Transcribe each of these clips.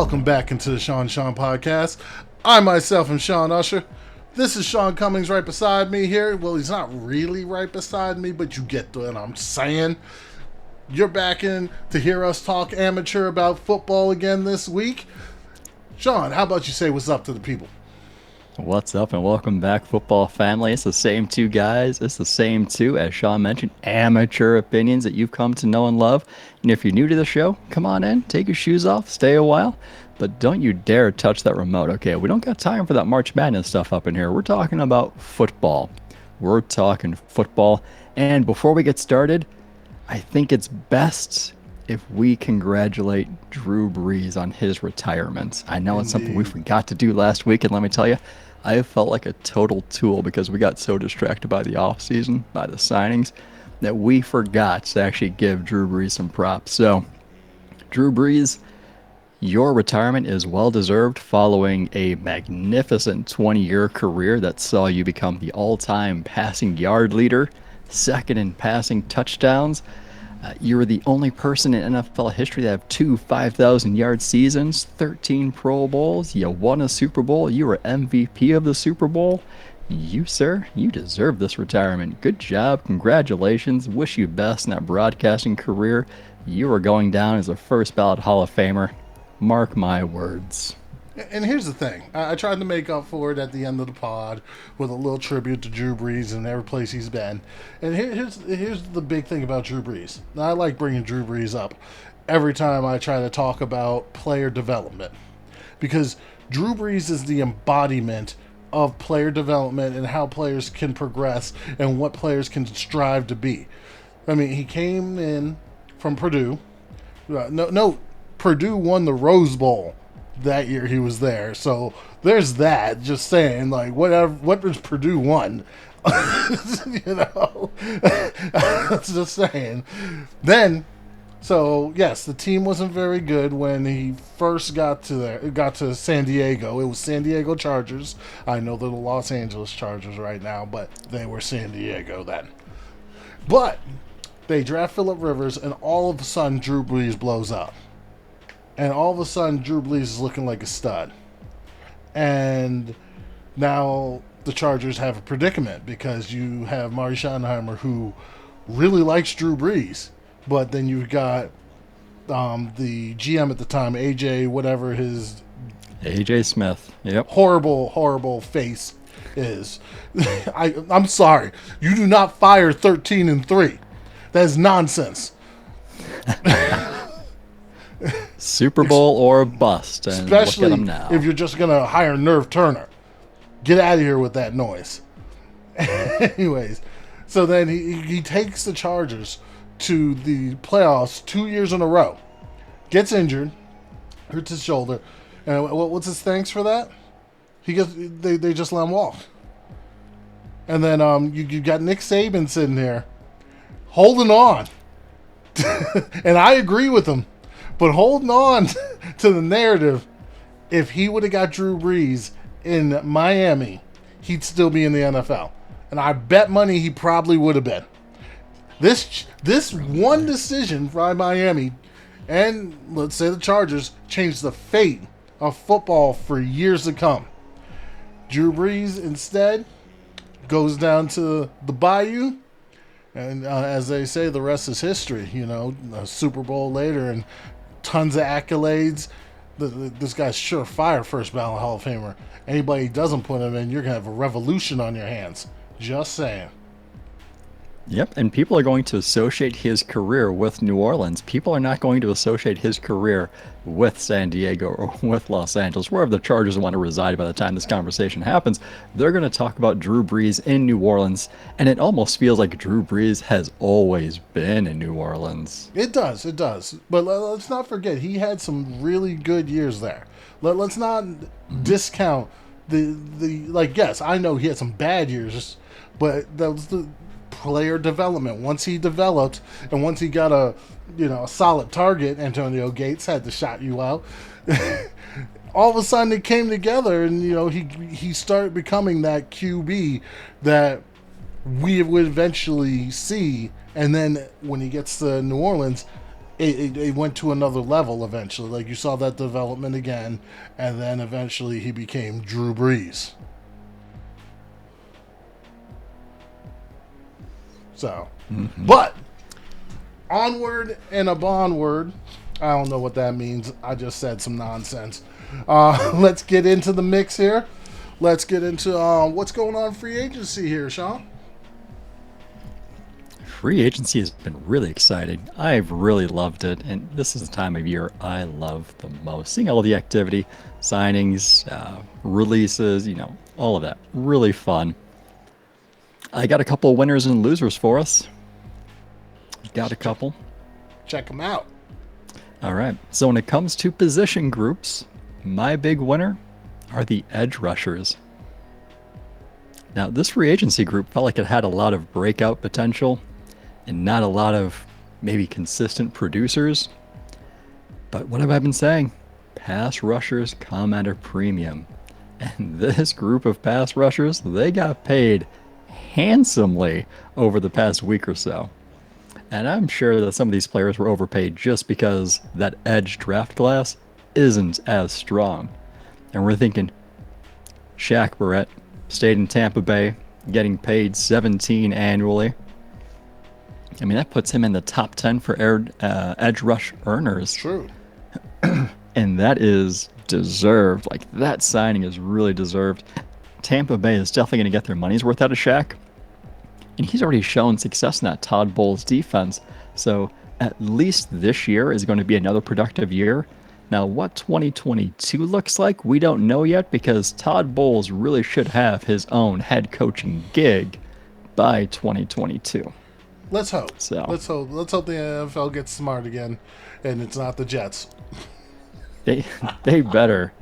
Welcome back into the Sean podcast. I myself am Sean Usher. This is Sean Cummings right beside me here. Well, he's not really right beside me, but you get what I'm saying. You're back in to hear us talk amateur about football again this week. Sean, how about you say what's up to the people? What's up and welcome back, football family. It's the same two guys. It's the same two, as Sean mentioned, amateur opinions that you've come to know and love. And if you're new to the show, come on in, take your shoes off, stay a while. But don't you dare touch that remote, okay? We don't got time for that March Madness stuff up in here. We're talking about football. We're talking football. And before we get started, I think it's best if we congratulate Drew Brees on his retirement. I know it's something we forgot to do last week, and let me tell you, I felt like a total tool because we got so distracted by the offseason, by the signings, that we forgot to actually give Drew Brees some props. So, Drew Brees, your retirement is well-deserved following a magnificent 20-year career that saw you become the all-time passing yard leader, second in passing touchdowns. You were the only person in NFL history to have two 5,000-yard seasons, 13 Pro Bowls. You won a Super Bowl. You were MVP of the Super Bowl. You, sir, you deserve this retirement. Good job. Congratulations. Wish you best in that broadcasting career. You are going down as a first ballot Hall of Famer. Mark my words. And here's the thing. I tried to make up for it at the end of the pod with a little tribute to Drew Brees and every place he's been. And here's the big thing about Drew Brees. Now, I like bringing Drew Brees up every time I try to talk about player development. Because Drew Brees is the embodiment of player development and how players can progress and what players can strive to be. I mean, he came in from Purdue. Purdue won the Rose Bowl that year he was there, so there's that. Just saying, like, whatever. What does Purdue won? Just saying. Then, so yes, the team wasn't very good when he first got to San Diego. It was San Diego Chargers. I know they're the Los Angeles Chargers right now, but they were San Diego then. But they draft Phillip Rivers, and all of a sudden, Drew Brees blows up. And all of a sudden, Drew Brees is looking like a stud. And now the Chargers have a predicament because you have Marty Schottenheimer, who really likes Drew Brees. But then you've got the GM at the time, AJ, whatever his... AJ Smith. Yep. Horrible face is. I'm sorry. You do not fire 13-3. That is nonsense. Super Bowl or bust, and especially look at them now. If you're just going to hire Nerve Turner. Get out of here with that noise. Anyways, so then he takes the Chargers to the playoffs 2 years in a row. Gets injured, hurts his shoulder, and what's his thanks for that? They just let him walk. And then you got Nick Saban sitting there holding on. And I agree with him. But holding on to the narrative, if he would have got Drew Brees in Miami, he'd still be in the NFL. And I bet money he probably would have been. This one decision by Miami, and let's say the Chargers, changed the fate of football for years to come. Drew Brees instead goes down to the Bayou. And as they say, the rest is history. You know, a Super Bowl later and tons of accolades. This guy's surefire first ballot Hall of Famer. Anybody who doesn't put him in, you're going to have a revolution on your hands. Just saying. Yep, and people are going to associate his career with New Orleans. People are not going to associate his career with San Diego or with Los Angeles, wherever the Chargers want to reside by the time this conversation happens. They're going to talk about Drew Brees in New Orleans, and it almost feels like Drew Brees has always been in New Orleans. It does. But let's not forget, he had some really good years there. Let's not discount the yes, I know he had some bad years, but that was the player development. Once he developed and once he got a solid target, Antonio Gates had to shot you out. All of a sudden it came together, and he started becoming that QB that we would eventually see. And then when he gets to New Orleans, it went to another level eventually. Like you saw that development again, and then eventually he became Drew Brees. So, but onward and a bondward. I don't know what that means. I just said some nonsense. Let's get into the mix here. Let's get into what's going on in free agency here, Sean. Free agency has been really exciting. I've really loved it, and this is the time of year I love the most. Seeing all the activity, signings, releases, all of that. Really fun. I got a couple of winners and losers for us. Got a couple. Check them out. All right. So when it comes to position groups, my big winner are the edge rushers. Now, this free agency group felt like it had a lot of breakout potential and not a lot of maybe consistent producers. But what have I been saying? Pass rushers come at a premium. And this group of pass rushers, they got paid handsomely over the past week or so. And I'm sure that some of these players were overpaid just because that edge draft class isn't as strong. And we're thinking, Shaq Barrett stayed in Tampa Bay, getting paid $17 annually. I mean, that puts him in the top 10 for edge rush earners. True. And that is deserved. Like, that signing is really deserved. Tampa Bay is definitely going to get their money's worth out of Shaq. And he's already shown success in that Todd Bowles defense. So at least this year is going to be another productive year. Now, what 2022 looks like, we don't know yet because Todd Bowles really should have his own head coaching gig by 2022. Let's hope. So let's hope the NFL gets smart again, and it's not the Jets. They better.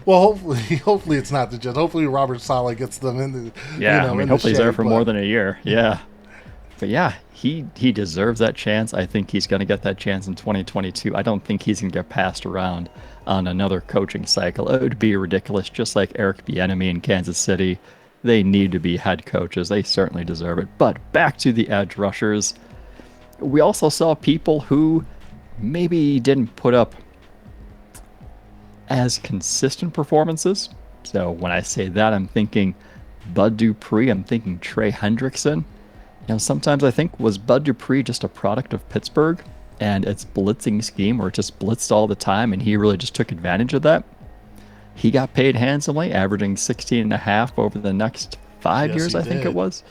Well, hopefully it's not the Jets. Hopefully Robert Saleh gets them in the. Yeah, I mean, hopefully he's there for more than a year. Yeah, but yeah, he deserves that chance. I think he's going to get that chance in 2022. I don't think he's going to get passed around on another coaching cycle. It would be ridiculous. Just like Eric Bieniemy in Kansas City, they need to be head coaches. They certainly deserve it. But back to the edge rushers, we also saw people who maybe didn't put up as consistent performances. So when I say that, I'm thinking Bud Dupree, I'm thinking Trey Hendrickson. Sometimes I think, was Bud Dupree just a product of Pittsburgh and its blitzing scheme where it just blitzed all the time and he really just took advantage of that? He got paid handsomely, averaging 16.5 over the next 5 years, I think it was.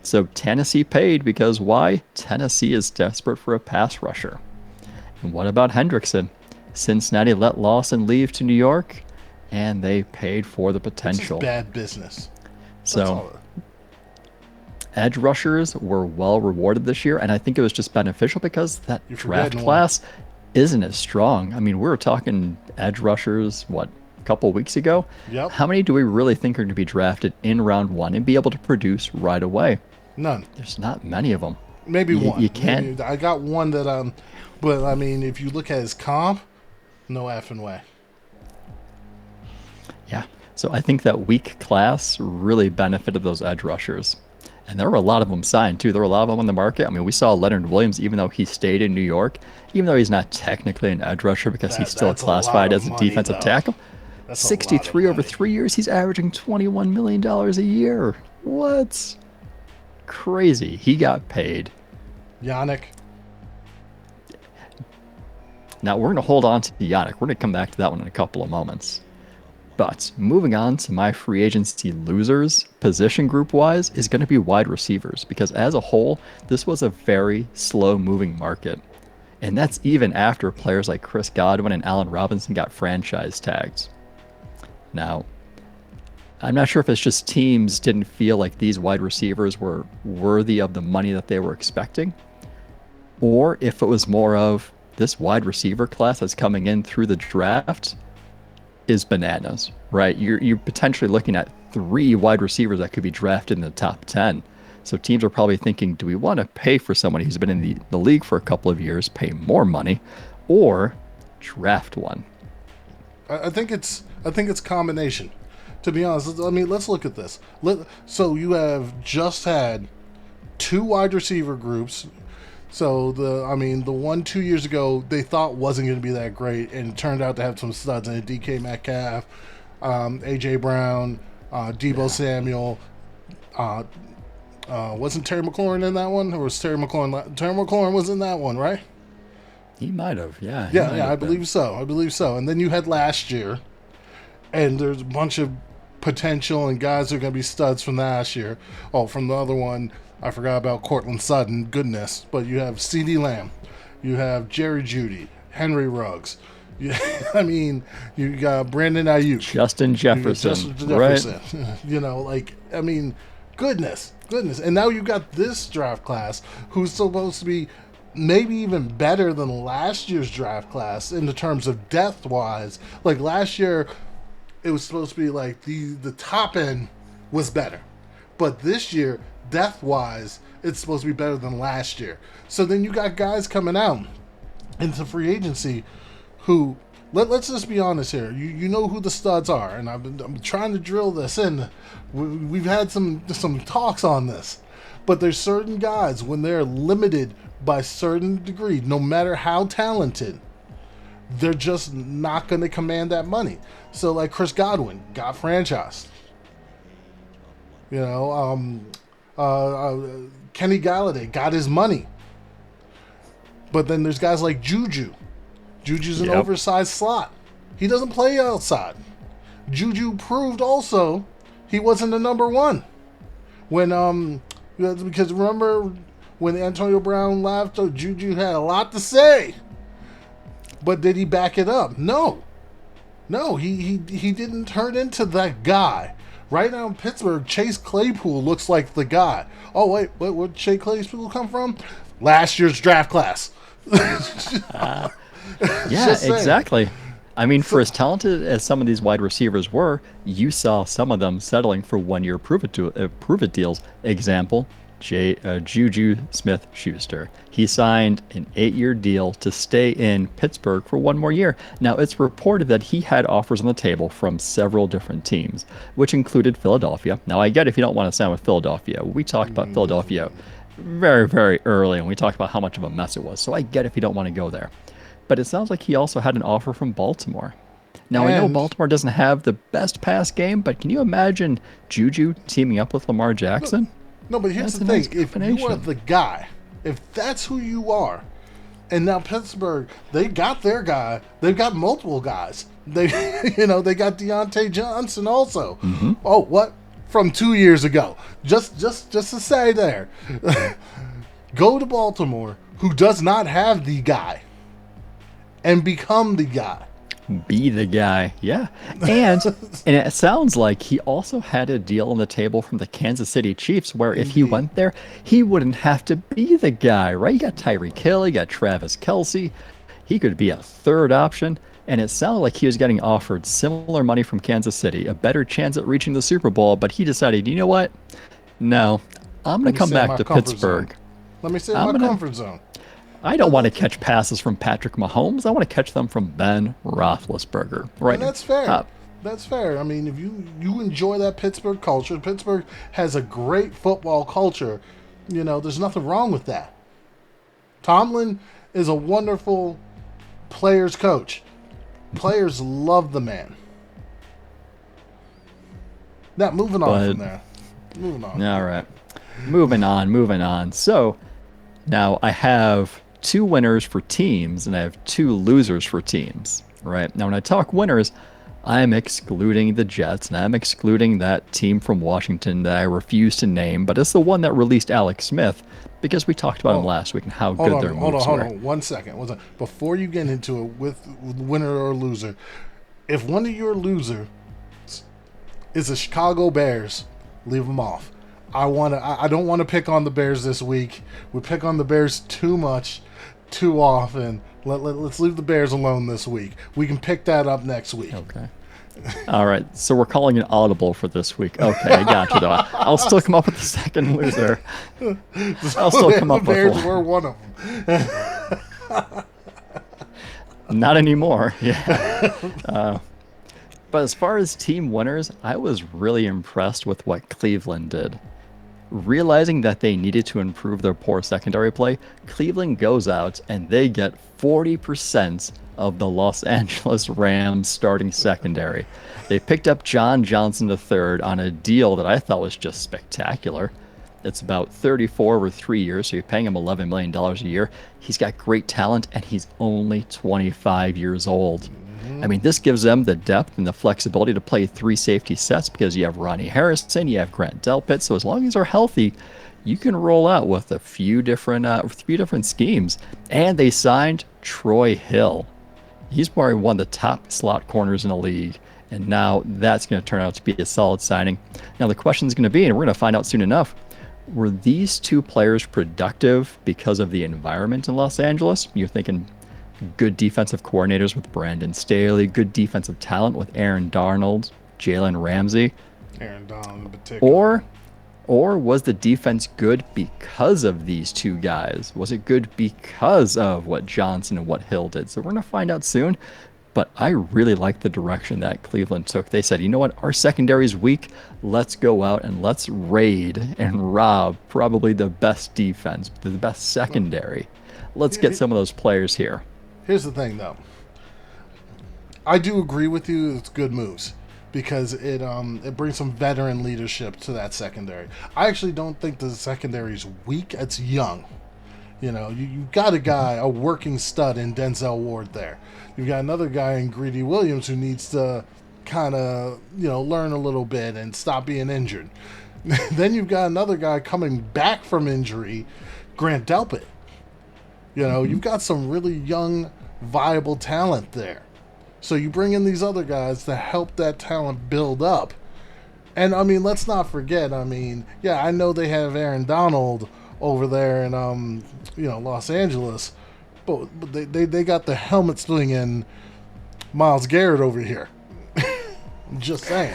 So Tennessee paid because why? Tennessee is desperate for a pass rusher. And what about Hendrickson? Cincinnati let Lawson leave to New York, and they paid for the potential. It's bad business. So edge rushers were well rewarded this year, and I think it was just beneficial because that draft class isn't as strong. I mean, we were talking edge rushers, a couple weeks ago? Yep. How many do we really think are going to be drafted in round one and be able to produce right away? None. There's not many of them. Maybe one. You can't. I got one that but I mean, if you look at his comp, no effing way. Yeah. So I think that weak class really benefited those edge rushers. And there were a lot of them signed, too. There were a lot of them on the market. I mean, we saw Leonard Williams, even though he stayed in New York, even though he's not technically an edge rusher because he's still classified as a defensive tackle. 63 over 3 years, he's averaging $21 million a year. What? Crazy. He got paid. Yannick. Now, we're going to hold on to Yannick. We're going to come back to that one in a couple of moments. But moving on to my free agency losers, position group-wise, is going to be wide receivers. Because as a whole, this was a very slow-moving market. And that's even after players like Chris Godwin and Allen Robinson got franchise tags. Now, I'm not sure if it's just teams didn't feel like these wide receivers were worthy of the money that they were expecting, or if it was more of this wide receiver class that's coming in through the draft is bananas, right? You're potentially looking at 3 wide receivers that could be drafted in the top 10. So teams are probably thinking, do we want to pay for somebody who's been in the league for a couple of years, pay more money, or draft one? I think it's a combination. To be honest, I mean, let's look at this. So you have just had 2 wide receiver groups So the one 2 years ago they thought wasn't going to be that great, and it turned out to have some studs in it. DK Metcalf, AJ Brown, Debo Samuel. Uh, wasn't Terry McLaurin in that one, or was Terry McLaurin? Terry McLaurin was in that one, right? He might have, yeah. He Yeah, might yeah, I have been. believe so. I believe so. And then you had last year, and there's a bunch of potential and guys who are going to be studs from last year. Oh, from the other one, I forgot about Cortland Sutton. Goodness, but you have C.D. Lamb, you have Jerry Judy, Henry Ruggs. You, I mean, you got Brandon Ayuk, Justin you got Jefferson, Justin right? Jefferson. I mean, goodness. And now you got this draft class who's supposed to be maybe even better than last year's draft class in the terms of depth wise. Like last year, it was supposed to be like the top end was better, but this year, depth wise, it's supposed to be better than last year. So then you got guys coming out into free agency who let's just be honest here. You know who the studs are, and I'm trying to drill this in. We've had some talks on this, but there's certain guys when they're limited by certain degree, no matter how talented, they're just not going to command that money. So like Chris Godwin got franchised. You know, Kenny Galladay got his money. But then there's guys like Juju. Juju's an Yep. oversized slot. He doesn't play outside. Juju proved also he wasn't the number one. When because remember when Antonio Brown left, Juju had a lot to say. But did he back it up? No. No, he didn't turn into that guy. Right now in Pittsburgh, Chase Claypool looks like the guy. Oh wait, where'd Chase Claypool come from? Last year's draft class. Yeah, Just saying. exactly. I mean, for as talented as some of these wide receivers were, you saw some of them settling for 1 year prove it deals. Example, Juju Smith-Schuster. He signed an 8-year deal to stay in Pittsburgh for 1 more year. Now, it's reported that he had offers on the table from several different teams, which included Philadelphia. Now, I get if you don't want to sign with Philadelphia. We talked about Philadelphia very, very early, and we talked about how much of a mess it was. So I get if you don't want to go there. But it sounds like he also had an offer from Baltimore. Now, I know And Baltimore doesn't have the best pass game, but can you imagine Juju teaming up with Lamar Jackson? no, but here's That's the a thing: nice if you are combination. the guy, if that's who you are, and now Pittsburgh, they got their guy. They've got multiple guys. They, they got Deontay Johnson also. Oh, what from 2 years ago? Just to say there, go to Baltimore, who does not have the guy, and become the guy. Be the guy, yeah. And it sounds like he also had a deal on the table from the Kansas City Chiefs where if he Indeed. went there, he wouldn't have to be the guy, right? You got Tyreek Hill, you got Travis Kelsey. He could be a third option. And it sounded like he was getting offered similar money from Kansas City, a better chance at reaching the Super Bowl, but he decided, you know what? No, I'm Let going me to come stay in back my to comfort zone. Pittsburgh. Let me stay in I'm my going to comfort zone. I don't want to catch passes from Patrick Mahomes. I want to catch them from Ben Roethlisberger. Right. And that's fair. Uh, That's fair. I mean, if you enjoy that Pittsburgh culture, Pittsburgh has a great football culture. There's nothing wrong with that. Tomlin is a wonderful players coach. Players love the man. Now, moving on But from there. Moving on. all right. Moving on. So now I have 2 winners for teams and I have 2 losers for teams. Right. Now, when I talk winners, I'm excluding the Jets and I'm excluding that team from Washington that I refuse to name, but it's the one that released Alex Smith because we talked about him last week and how Hold good on, their hold on, moves hold were. on. 1 second. Before you get into it with winner or loser, if one of your loser is the Chicago Bears, leave them off. I don't want to pick on the Bears this week. We pick on the Bears too much, too often. Let's leave the Bears alone this week. We can pick that up next week. Okay. All right. So we're calling an audible for this week. Okay, I got you though. I'll still come up with the second loser. I'll still come up The with Bears one. were one of them. Not anymore. Yeah. But as far as team winners, I was really impressed with what Cleveland did. Realizing that they needed to improve their poor secondary play, Cleveland goes out and they get 40% of the Los Angeles Rams starting secondary. They picked up John Johnson III on a deal that I thought was just spectacular. It's about 34 over 3 years, so you're paying him $11 million a year. He's got great talent, and he's only 25 years old. I mean, this gives them the depth and the flexibility to play 3 safety sets because you have Ronnie Harrison, you have Grant Delpit. So as long as they're healthy, you can roll out with a few different schemes. And they signed Troy Hill. He's probably one of the top slot corners in the league. And now that's going to turn out to be a solid signing. Now the question is going to be, and we're going to find out soon enough, were these 2 players productive because of the environment in Los Angeles? You're thinking good defensive coordinators with Brandon Staley, good defensive talent with Aaron Darnold, Jalen Ramsey. Aaron Donald in particular. Or was the defense good because of these 2 guys? Was it good because of what Johnson and what Hill did? So we're going to find out soon. But I really like the direction that Cleveland took. They said, you know what, our secondary is weak. Let's go out and let's raid and rob probably the best defense, the best secondary. Let's get some of those players here. Here's the thing, though. I do agree with you. It's good moves because it brings some veteran leadership to that secondary. I actually don't think the secondary is weak. It's young. You know, you got a guy, a working stud in Denzel Ward there. You've got another guy in Greedy Williams who needs to kind of, learn a little bit and stop being injured. Then you've got another guy coming back from injury, Grant Delpit. You've got some really young, viable talent there. So you bring in these other guys to help that talent build up. And, let's not forget, I know they have Aaron Donald over there in Los Angeles, but they got the helmet slinging Myles Garrett over here. I'm just saying.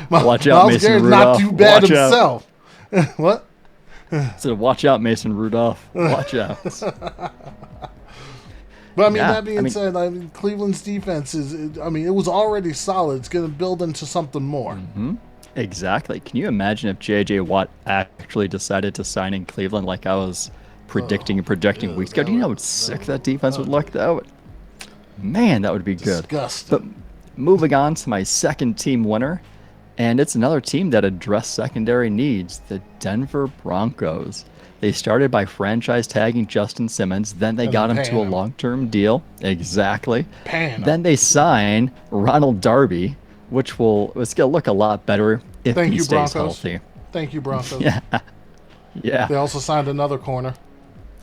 Watch out, Myles Mason Garrett's Rudolph. not too bad Watch himself. What? So watch out, Mason Rudolph. Watch out. But that being said, Cleveland's defense it was already solid. It's going to build into something more. Mm-hmm. Exactly. Can you imagine if J.J. Watt actually decided to sign in Cleveland like I was projecting weeks ago? Do you know how sick that defense would look? That would be good. Disgusting. But moving on to my second team winner, and it's another team that addressed secondary needs, the Denver Broncos. They started by franchise tagging Justin Simmons, then they got him to a long-term deal. Exactly. Then they sign Ronald Darby, which it's going to look a lot better if he stays healthy. Thank you, Broncos. Yeah. They also signed another corner.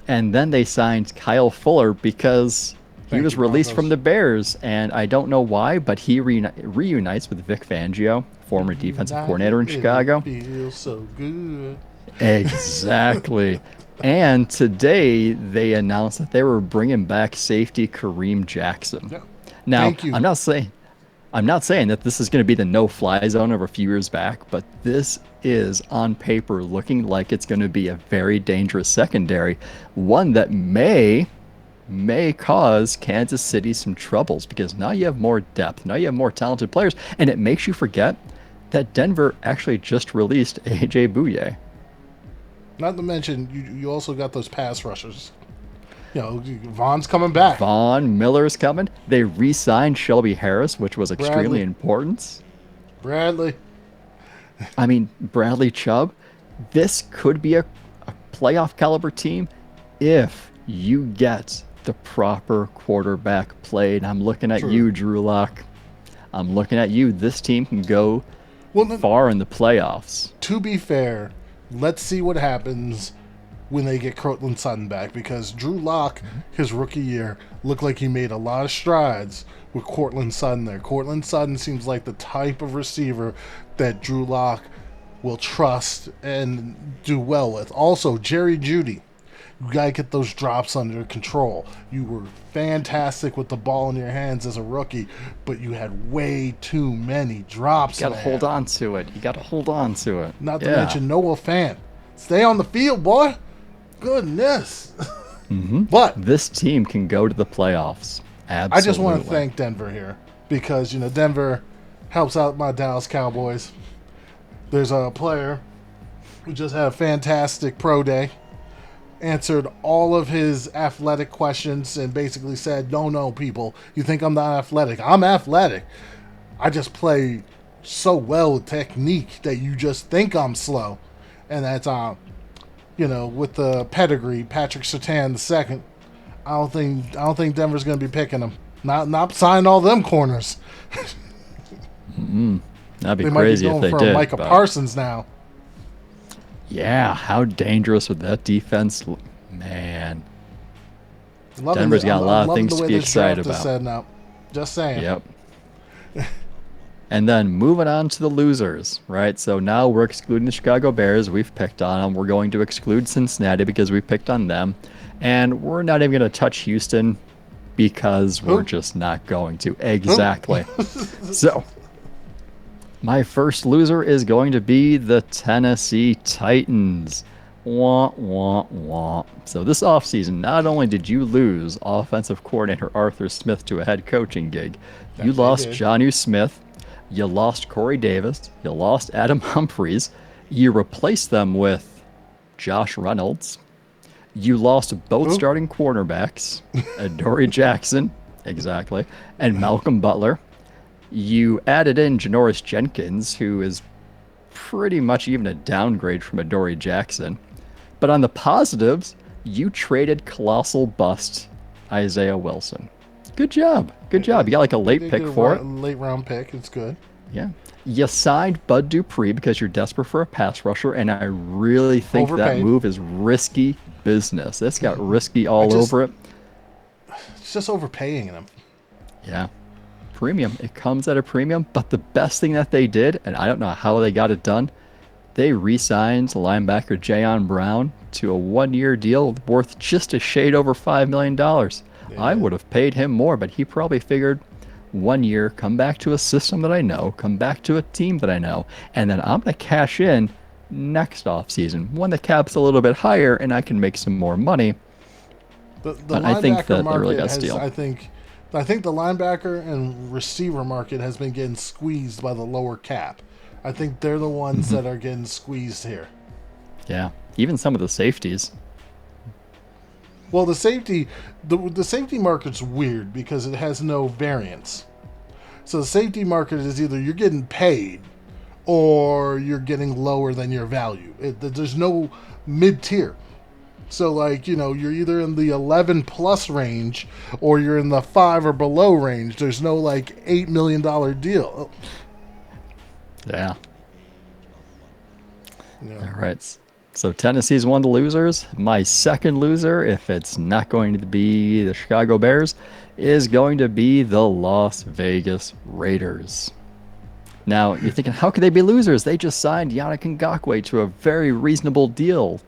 And then they signed Kyle Fuller because he was released from the Bears, and I don't know why, but he reunites with Vic Fangio, former defensive coordinator in Chicago. Feels so good. Exactly. And today they announced that they were bringing back safety Kareem Jackson. Yeah. Now, I'm not saying that this is going to be the no-fly zone of a few years back, but this is on paper looking like it's going to be a very dangerous secondary, one that may cause Kansas City some troubles because now you have more depth, now you have more talented players, and it makes you forget that Denver actually just released A.J. Bouye. Not to mention, you also got those pass rushers. Vaughn's coming back. Von Miller's coming. They re-signed Shelby Harris, which was extremely important. Bradley Chubb. This could be a playoff caliber team if you get the proper quarterback play. And I'm looking at you, Drew Lock. I'm looking at you. This team can go far in the playoffs. To be fair, let's see what happens when they get Cortland Sutton back, because Drew Lock, his rookie year, looked like he made a lot of strides with Cortland Sutton there. Cortland Sutton seems like the type of receiver that Drew Lock will trust and do well with. Also, Jerry Jeudy. You got to get those drops under control. You were fantastic with the ball in your hands as a rookie, but you had way too many drops. You got to hold on to it. Not to mention Noah Fant. Stay on the field, boy. Goodness. Mm-hmm. But this team can go to the playoffs. Absolutely. I just want to thank Denver here because, Denver helps out my Dallas Cowboys. There's a player who just had a fantastic pro day, answered all of his athletic questions and basically said, no, people, you think I'm not athletic. I'm athletic. I just play so well with technique that you just think I'm slow. And that's, with the pedigree, Patrick Surtain II, I don't think Denver's going to be picking him. Not signing all them corners. That'd be They might be crazy if going they for did. Micah but- Parsons now. Yeah, how dangerous would that defense? Man, Loving Denver's it. got a lot I'm of loving things the to way be this excited draft is about. setting up. Just saying. Yep. And then moving on to the losers, right? So now we're excluding the Chicago Bears. We've picked on them. We're going to exclude Cincinnati because we picked on them. And we're not even going to touch Houston because we're Who? just not going to. Exactly. So my first loser is going to be the Tennessee Titans. Wah, wah, wah. So this offseason, not only did you lose offensive coordinator Arthur Smith to a head coaching gig, you That they lost did. Jonnu Smith, you lost Corey Davis, you lost Adam Humphries, you replaced them with Josh Reynolds, you lost both Who? starting cornerbacks, Adoree Jackson, exactly, and Malcolm Butler. You added in Janoris Jenkins, who is pretty much even a downgrade from Adoree Jackson. But on the positives, you traded colossal bust Isaiah Wilson. Good job. Good job. You got like a late They pick did a for it. late round pick. It's good. Yeah. You signed Bud Dupree because you're desperate for a pass rusher, and I really think that Overpaid. move is risky business. This got risky all over it. It's just overpaying them. Yeah. Premium. It comes at a premium, but the best thing that they did, and I don't know how they got it done, they re-signed linebacker Jayon Brown to a one-year deal worth just a shade over $5 million. I would have paid him more, but he probably figured 1 year, come back to a system that I know, come back to a team that I know, and then I'm going to cash in next offseason when the cap's a little bit higher and I can make some more money. The But I think linebacker that they market really got has, steal. I think the linebacker and receiver market has been getting squeezed by the lower cap. I think they're the ones Mm-hmm. that are getting squeezed here. Yeah. Even some of the safeties. Well, the safety market's weird because it has no variance. So the safety market is either you're getting paid or you're getting lower than your value. There's no mid tier. So you're either in the 11 plus range or you're in the 5 or below range. There's no $8 million deal. Yeah. Yeah. All right. So Tennessee's one of the losers. My second loser, if it's not going to be the Chicago Bears, is going to be the Las Vegas Raiders. Now, you're thinking, how could they be losers? They just signed Yannick Ngakoue to a very reasonable deal.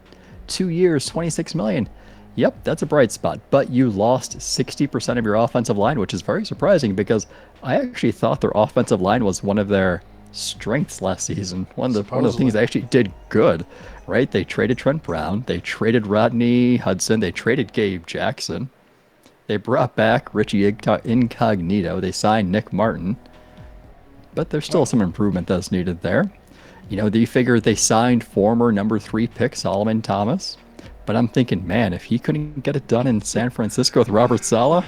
2 years, $26 million. Yep, that's a bright spot. But you lost 60% of your offensive line, which is very surprising because I actually thought their offensive line was one of their strengths last season. One of the things they actually did good, right? They traded Trent Brown. They traded Rodney Hudson. They traded Gabe Jackson. They brought back Richie Incognito. They signed Nick Martin. But there's still some improvement that's needed there. Do you figure they signed former number 3 pick Solomon Thomas? But I'm thinking, man, if he couldn't get it done in San Francisco with Robert Saleh,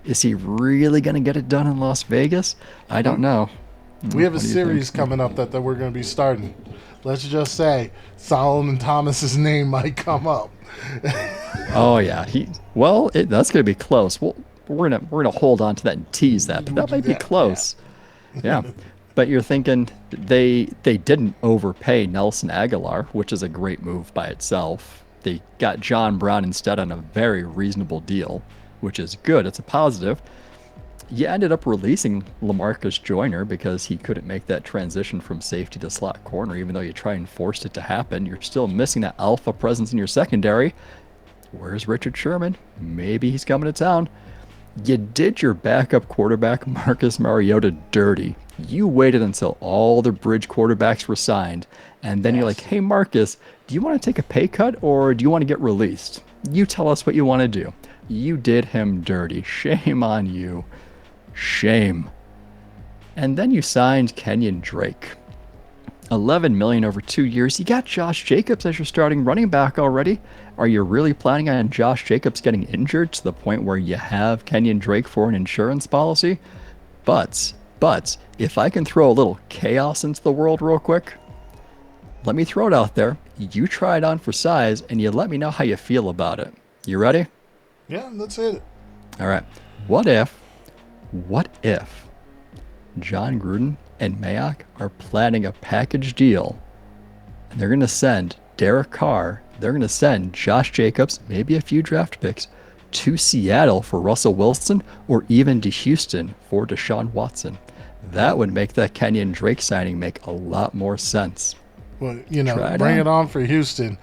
is he really going to get it done in Las Vegas? I don't know. We have a What do you series think? coming up that we're going to be starting. Let's just say Solomon Thomas's name might come up. Oh yeah, that's going to be close. Well, we're gonna hold on to that and tease that, but We'll that do might be that, close. Yeah. But you're thinking they didn't overpay Nelson Aguilar, which is a great move by itself. They got John Brown instead on a very reasonable deal, which is good. It's a positive. You ended up releasing LaMarcus Joyner because he couldn't make that transition from safety to slot corner, even though you try and forced it to happen. You're still missing that alpha presence in your secondary. Where's Richard Sherman? Maybe he's coming to town. You did your backup quarterback, Marcus Mariota, dirty. You waited until all the bridge quarterbacks were signed, and then you're like, hey, Marcus, do you want to take a pay cut or do you want to get released? You tell us what you want to do. You did him dirty. Shame on you. Shame. And then you signed Kenyon Drake. $11 million over 2 years. You got Josh Jacobs as your starting running back already. Are you really planning on Josh Jacobs getting injured to the point where you have Kenyon Drake for an insurance policy? But if I can throw a little chaos into the world real quick, let me throw it out there. You try it on for size, and you let me know how you feel about it. You ready? Yeah, let's hit it. All right. What if John Gruden and Mayock are planning a package deal, and they're going to send Derek Carr, they're going to send Josh Jacobs, maybe a few draft picks, to Seattle for Russell Wilson, or even to Houston for Deshaun Watson? That would make that Kenyon Drake signing make a lot more sense. Well, Try it bring on. it on for Houston.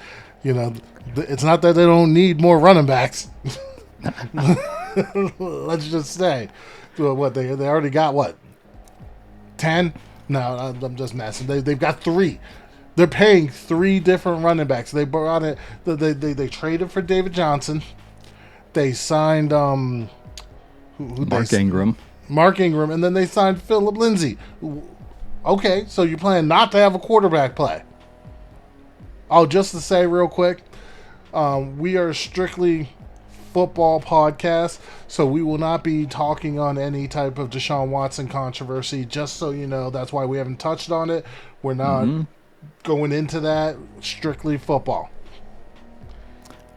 It's not that they don't need more running backs. Let's just say, what they already got, what, 10? No, I'm just messing. They've got 3. They're paying 3 different running backs. They brought it. They traded for David Johnson. They signed Mark Ingram. Mark Ingram, and then they signed Philip Lindsay. Okay, so you plan not to have a quarterback play. Oh, just to say real quick, we are strictly football podcast, so we will not be talking on any type of Deshaun Watson controversy. Just so you know, that's why we haven't touched on it. We're not going into that. Strictly football.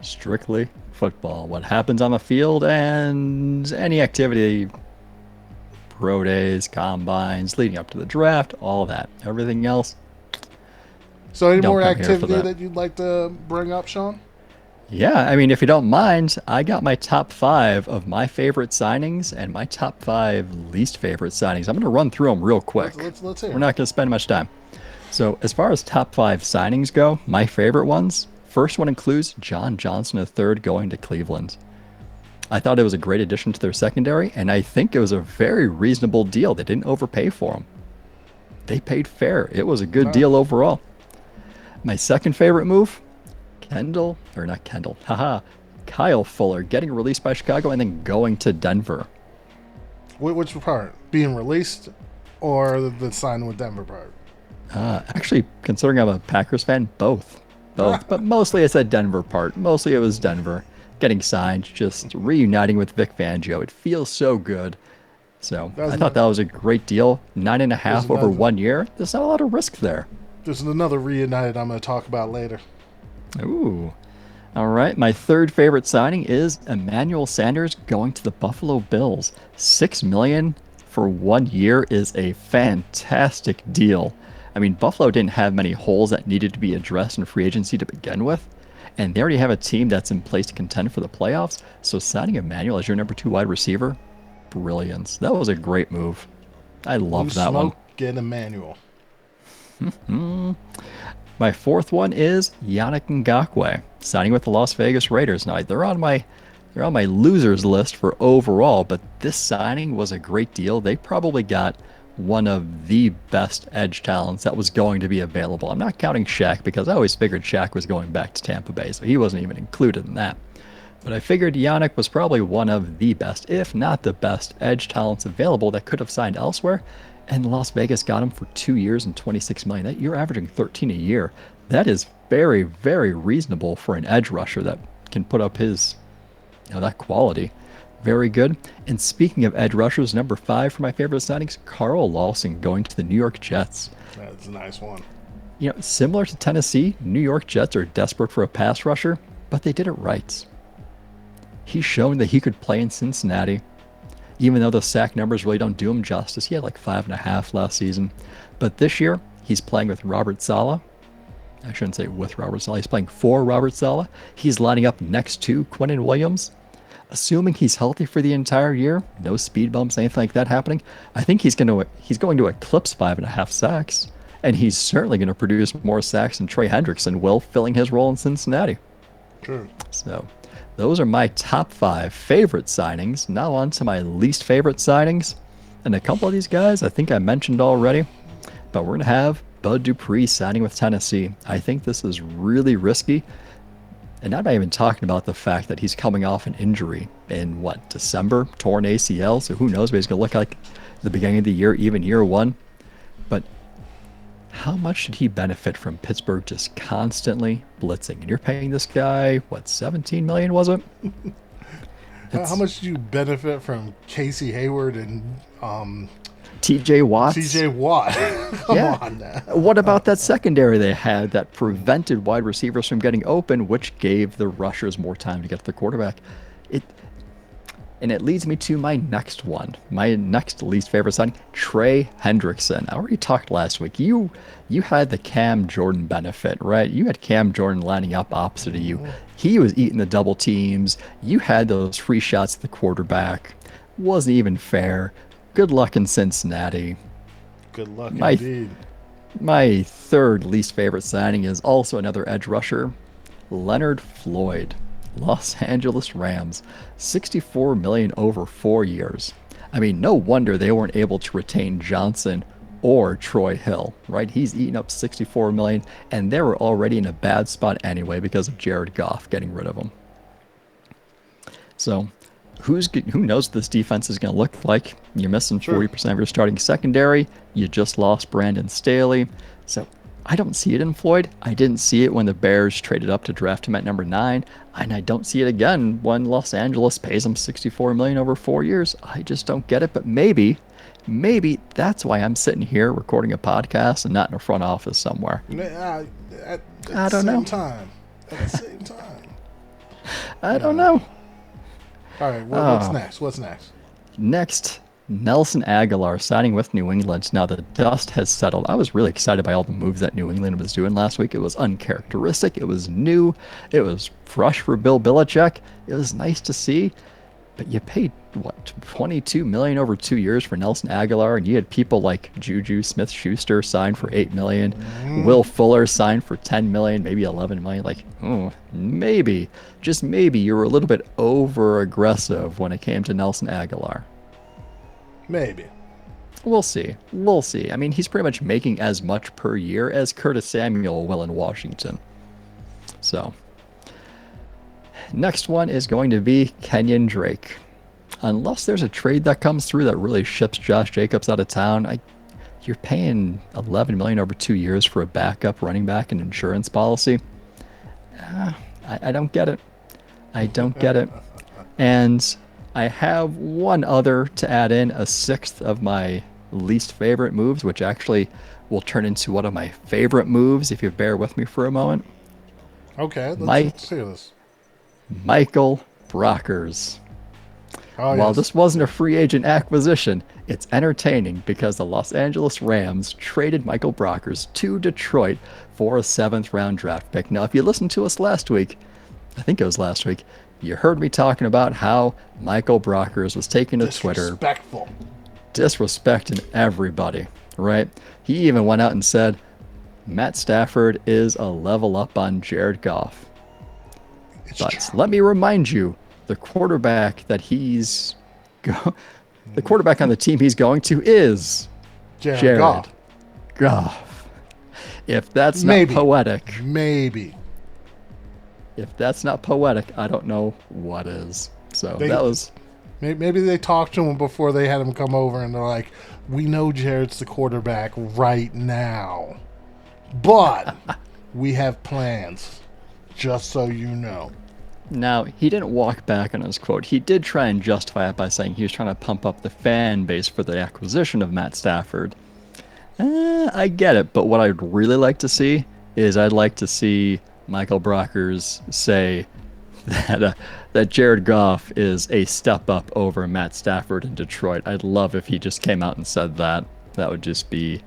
Strictly football. What happens on the field and any activity, pro days, combines, leading up to the draft, all that. Everything else. So, any Don't more come here for activity that. that you'd like to bring up, Sean? Yeah, I mean, if you don't mind, I got my top 5 of my favorite signings and my top 5 least favorite signings. I'm going to run through them real quick. Let's hear. We're not going to spend much time. So, as far as top 5 signings go, my favorite ones, first one includes John Johnson III going to Cleveland. I thought it was a great addition to their secondary, and I think it was a very reasonable deal. They didn't overpay for him. They paid fair. It was a good deal overall. My second favorite move, Kyle Fuller getting released by Chicago and then going to Denver. Which part? Being released or the signing with Denver part? Actually, considering I'm a Packers fan, both. But mostly I said Denver part. Mostly it was Denver. Getting signed, just reuniting with Vic Fangio. It feels so good. So I thought that was a great deal. 9.5 over 1 year. There's not a lot of risk there. There's another reunited I'm going to talk about later. Ooh. All right. My third favorite signing is Emmanuel Sanders going to the Buffalo Bills. $6 million for 1 year is a fantastic deal. I mean, Buffalo didn't have many holes that needed to be addressed in free agency to begin with, and they already have a team that's in place to contend for the playoffs. So signing Emmanuel as your number 2 wide receiver, brilliance. That was a great move. I love that one. Get Emmanuel. My fourth one is Yannick Ngakoue signing with the Las Vegas Raiders. Now they're on my losers list for overall, but this signing was a great deal. They probably got one of the best edge talents that was going to be available. I'm not counting Shaq because I always figured Shaq was going back to Tampa Bay, so he wasn't even included in that. But I figured Yannick was probably one of the best, if not the best, edge talents available that could have signed elsewhere. And Las Vegas got him for 2 years and $26 million. You're averaging 13 a year. That is very, very reasonable for an edge rusher that can put up his, that quality. Very good. And speaking of edge rushers, number 5 for my favorite signings, Carl Lawson going to the New York Jets. That's a nice one. Similar to Tennessee, New York Jets are desperate for a pass rusher, but they did it right. He's shown that he could play in Cincinnati. Even though the sack numbers really don't do him justice. He had like 5.5 last season. But this year, he's playing with Robert Saleh. I shouldn't say with Robert Saleh. He's playing for Robert Saleh. He's lining up next to Quinnen Williams. Assuming he's healthy for the entire year, no speed bumps, anything like that happening, I think he's going to eclipse 5.5 sacks. And he's certainly going to produce more sacks than Trey Hendrickson will, filling his role in Cincinnati. True. So those are my top 5 favorite signings. Now on to my least favorite signings. And a couple of these guys I think I mentioned already. But we're going to have Bud Dupree signing with Tennessee. I think this is really risky. And I'm not even talking about the fact that he's coming off an injury in, December? Torn ACL. So who knows what he's going to look like at the beginning of the year, even year 1. But how much did he benefit from Pittsburgh just constantly blitzing? And you're paying this guy, what, 17 million was it? How It's much do you benefit from Casey Hayward and TJ Watts. TJ Watt? Come Yeah. on now. What about that secondary they had that prevented wide receivers from getting open, which gave the rushers more time to get to the quarterback? It and it leads me to my next one, my next least favorite signing, Trey Hendrickson. I already talked last week. You had the Cam Jordan benefit, right? You had Cam Jordan lining up opposite of you. He was eating the double teams. You had those free shots at the quarterback. Wasn't even fair. Good luck in Cincinnati. Good luck My indeed. my third least favorite signing is also another edge rusher, Leonard Floyd, Los Angeles Rams, 64 million over 4 years. I mean, no wonder they weren't able to retain Johnson or Troy Hill, right? He's eaten up 64 million and they were already in a bad spot anyway because of Jared Goff getting rid of him. So, who knows what this defense is going to look like? You're missing Sure. 40% of your starting secondary. You just lost Brandon Staley. So, I don't see it in Floyd. I didn't see it when the Bears traded up to draft him at number 9, and I don't see it again when Los Angeles pays him 64 million over 4 years. I just don't get it, but maybe that's why I'm sitting here recording a podcast and not in a front office somewhere. At I the don't know. same time. At the same time. I don't know. All right, what's next? What's next? Next, Nelson Aguilar signing with New England. Now the dust has settled. I was really excited by all the moves that New England was doing last week. It was uncharacteristic. It was new. It was fresh for Bill Belichick. It was nice to see. But you paid what, 22 million over 2 years for Nelson Aguilar, and you had people like Juju Smith-Schuster signed for 8 million, Will Fuller signed for 10 million, maybe 11 million. Like, maybe, just maybe, you were a little bit over aggressive when it came to Nelson Aguilar. Maybe. We'll see. We'll see. I mean, he's pretty much making as much per year as Curtis Samuel will in Washington. So, next one is going to be Kenyon Drake. Unless there's a trade that comes through that really ships Josh Jacobs out of town, you're paying 11 million over 2 years for a backup running back and insurance policy. I don't get it. I don't get it. And I have one other to add in, a sixth of my least favorite moves, which actually will turn into one of my favorite moves if you bear with me for a moment. Okay, let's hear this. Michael Brockers. Oh, While yes. this wasn't a free agent acquisition, it's entertaining because the Los Angeles Rams traded Michael Brockers to Detroit for a 7th-round draft pick. Now, if you listened to us last week, I think it was last week, you heard me talking about how Michael Brockers was taking to Twitter, Disrespectful. disrespecting everybody, right? He even went out and said, Matt Stafford is a level up on Jared Goff. But let me remind you, the quarterback on the team he's going to is Jared Goff. Goff. If that's Maybe. not poetic, Maybe. if that's not poetic, I don't know what is. So They- that was Maybe they talked to him before they had him come over, and they're like, "We know Jared's the quarterback right now, but we have plans, just so you know." Now, he didn't walk back on his quote. He did try and justify it by saying he was trying to pump up the fan base for the acquisition of Matt Stafford. I get it, but what I'd really like to see is I'd like to see Michael Brockers say that Jared Goff is a step up over Matt Stafford in Detroit. I'd love if he just came out and said that. That would just be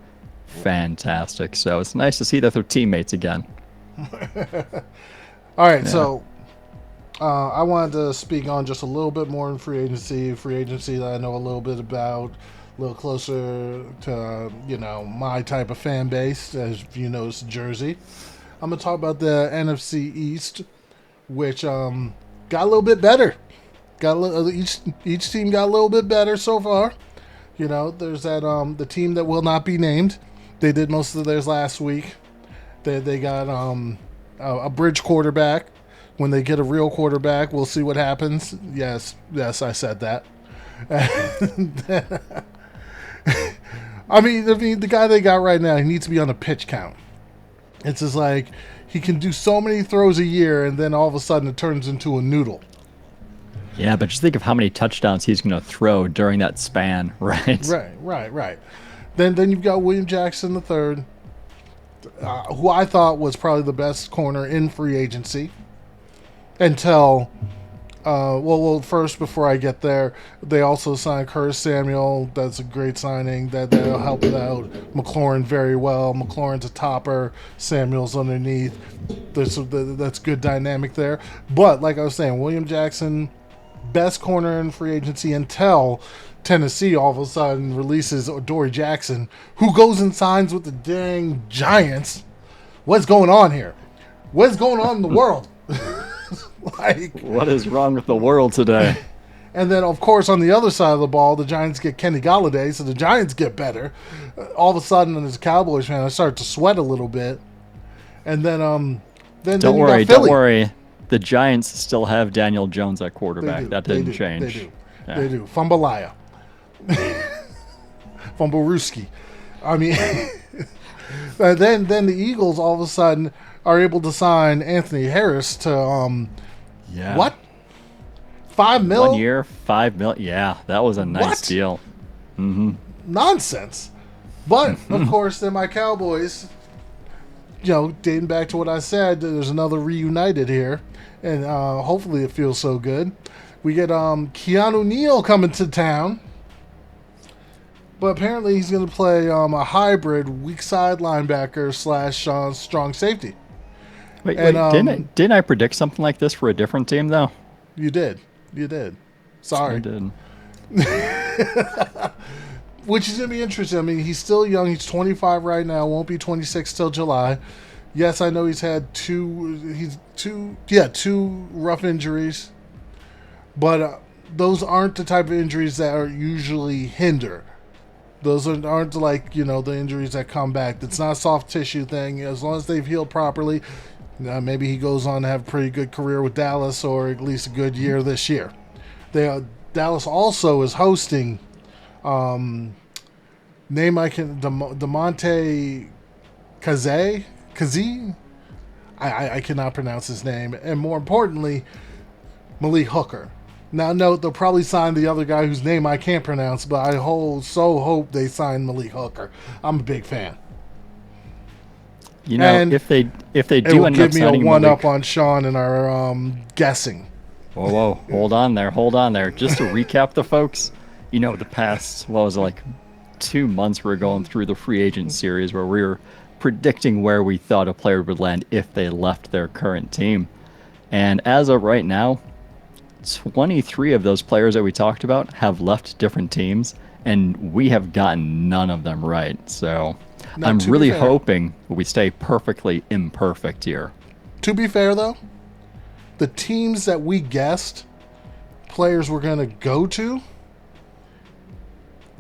fantastic. So it's nice to see that they're teammates again. All right, so I wanted to speak on just a little bit more in free agency that I know a little bit about, a little closer to, my type of fan base, as you know, it's Jersey. I'm going to talk about the NFC East, which got a little bit better. Each team got a little bit better so far. There's that the team that will not be named. They did most of theirs last week. They got a bridge quarterback. When they get a real quarterback, we'll see what happens. Yes, I said that. I mean, the guy they got right now, he needs to be on a pitch count. It's just like he can do so many throws a year, and then all of a sudden it turns into a noodle. Yeah, but just think of how many touchdowns he's going to throw during that span, right? Right. Then you've got William Jackson the third, who I thought was probably the best corner in free agency until. Well, first before I get there, they also signed Curtis Samuel. That's a great signing. That'll help it out. McLaurin very well. McLaurin's a topper. Samuel's underneath. That's good dynamic there. But like I was saying, William Jackson, best corner in free agency until Tennessee all of a sudden releases Dory Jackson, who goes and signs with the dang Giants. What's going on here? What's going on in the world? Like, what is wrong with the world today? And then, of course, on the other side of the ball, the Giants get Kenny Galladay, so the Giants get better. All of a sudden, as a Cowboys fan, I start to sweat a little bit. And then, don't worry. The Giants still have Daniel Jones at quarterback. That didn't change. They do. Fumbalaya. Fumblerooski. I mean, then the Eagles all of a sudden are able to sign Anthony Harris to what? $5 million? 1 year, $5 million. Yeah, that was a nice deal. Mm-hmm. Nonsense. But of course, then my Cowboys, dating back to what I said, there's another reunited here, and hopefully it feels so good. We get Keanu Neal coming to town, but apparently he's going to play a hybrid weak side linebacker / strong safety. Wait, didn't I predict something like this for a different team though? You did. Sorry. I did. Which is going to be interesting. I mean, he's still young. He's 25 right now. Won't be 26 till July. Yes, I know he's had two rough injuries. But those aren't the type of injuries that are usually hinder. Those aren't like, the injuries that come back. It's not a soft tissue thing. As long as they've healed properly, maybe he goes on to have a pretty good career with Dallas or at least a good year this year. Dallas also is hosting DeMonte Kazee. I cannot pronounce his name. And more importantly, Malik Hooker. Now, note, they'll probably sign the other guy whose name I can't pronounce, but I hope they sign Malik Hooker. I'm a big fan. And if they do it will end give up me signing a one Malik, up on Sean in our guessing. Whoa, hold on there. Just to recap the folks, the past, 2 months we were going through the free agent series where we were predicting where we thought a player would land if they left their current team. And as of right now, 23 of those players that we talked about have left different teams, and we have gotten none of them right. So now, I'm really hoping we stay perfectly imperfect here. To be fair, though, the teams that we guessed players were going to go to,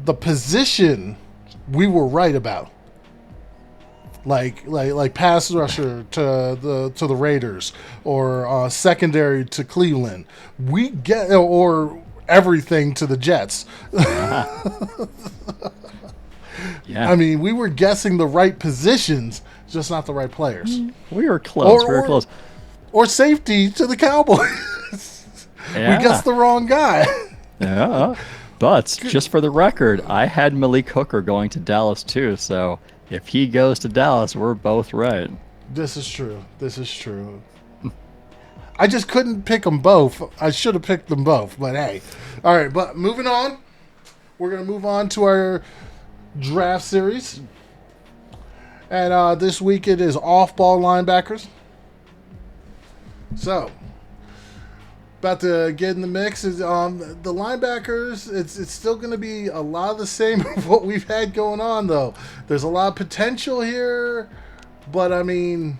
the position we were right about. Like pass rusher to the Raiders or secondary to Cleveland. We get or everything to the Jets. Yeah. I mean, we were guessing the right positions, just not the right players. We were close. Close. Or safety to the Cowboys. Yeah. We guessed the wrong guy. Yeah. But just for the record, I had Malik Hooker going to Dallas too, so if he goes to Dallas, we're both right. This is true. I just couldn't pick them both. I should have picked them both, but hey. All right, but moving on. We're going to move on to our draft series. And this week it is off-ball linebackers. So, about to get in the mix is the linebackers. It's still going to be a lot of the same of what we've had going on, though. There's a lot of potential here, but I mean,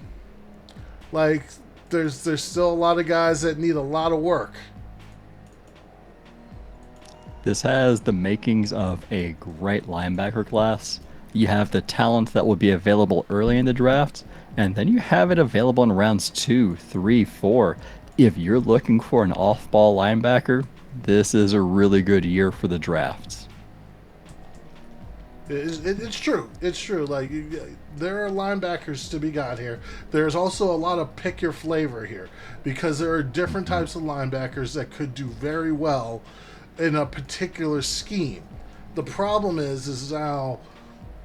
there's still a lot of guys that need a lot of work. This has the makings of a great linebacker class. You have the talent that will be available early in the draft, and then you have it available in rounds 2, 3, 4. If you're looking for an off-ball linebacker, this is a really good year for the drafts. It's true. It's true. Like there are linebackers to be got here. There's also a lot of pick your flavor here because there are different Mhm. types of linebackers that could do very well in a particular scheme. The problem is now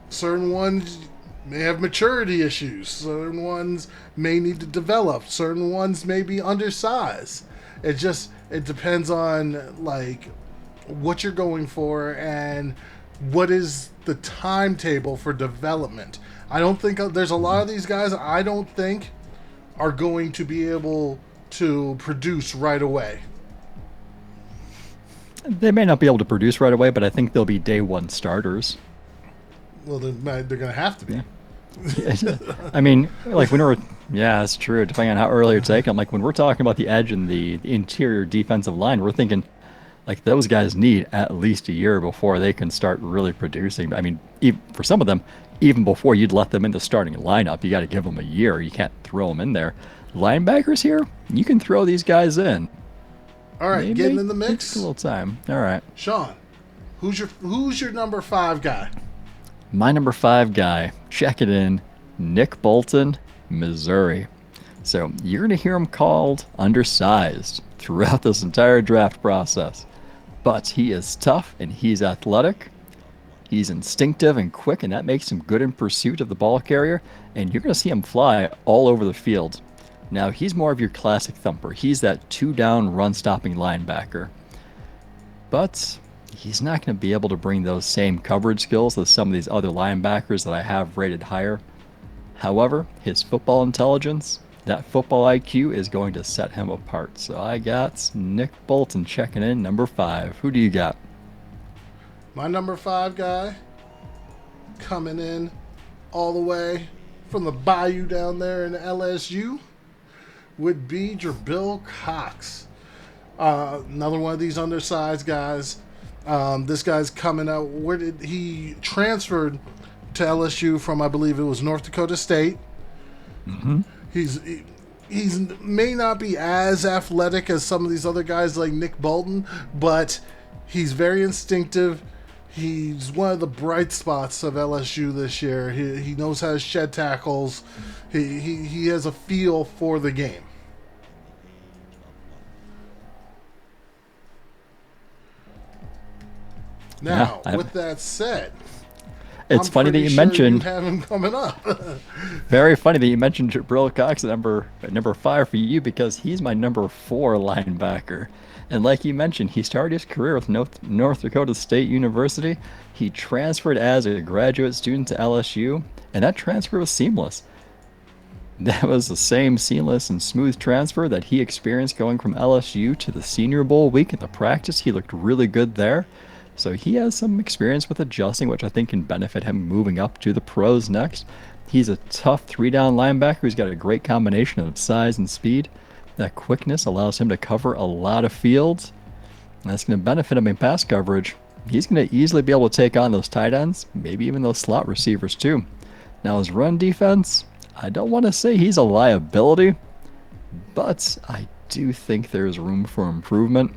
certain ones may have maturity issues. Certain ones may need to develop. Certain ones may be undersized. It depends on like what you're going for and what is the timetable for development. I don't think there's a lot Mhm. of these guys I don't think are going to be able to produce right away. They may not be able to produce right away, but I think they'll be day one starters. Well, they're going to have to be. Yeah. Yeah. I mean, like when we're, yeah, that's true. Depending on how early you're taking them, like when we're talking about the edge and the interior defensive line, we're thinking like those guys need at least a year before they can start really producing. I mean, for some of them, even before you'd let them in the starting lineup, you got to give them a year. You can't throw them in there. Linebackers here, you can throw these guys in. All right, They getting may in the take a mix. little time. All right. Sean, who's your number 5 guy? My number five guy, check it in, Nick Bolton, Missouri. So you're going to hear him called undersized throughout this entire draft process. But he is tough and he's athletic. He's instinctive and quick, and that makes him good in pursuit of the ball carrier. And you're going to see him fly all over the field. Now, he's more of your classic thumper. He's that two down run stopping linebacker. But he's not going to be able to bring those same coverage skills as some of these other linebackers that I have rated higher. However, his football intelligence, that football IQ is going to set him apart. So I got Nick Bolton checking in, number five. Who do you got? My number 5 guy coming in all the way from the bayou down there in LSU would be Jabril Cox. Another one of these undersized guys. This guy's coming out. Where did he transferred to LSU from? I believe it was North Dakota State. Mm-hmm. He's may not be as athletic as some of these other guys like Nick Bolton, but he's very instinctive. He's one of the bright spots of LSU this year. He knows how to shed tackles. He has a feel for the game. Yeah, Now, with that said, it's I'm funny that pretty you sure you mentioned. have him coming up. Very funny that you mentioned Jabril Cox at number five for you because he's my number four linebacker. And like you mentioned, he started his career with North Dakota State University. He transferred as a graduate student to LSU, and that transfer was seamless. That was the same seamless and smooth transfer that he experienced going from LSU to the Senior Bowl week at the practice. He looked really good there. So he has some experience with adjusting, which I think can benefit him moving up to the pros next. He's a tough three down linebacker who's got a great combination of size and speed. That quickness allows him to cover a lot of fields. That's going to benefit him in pass coverage. He's going to easily be able to take on those tight ends, maybe even those slot receivers too. Now, his run defense, I don't want to say he's a liability, but I do think there's room for improvement.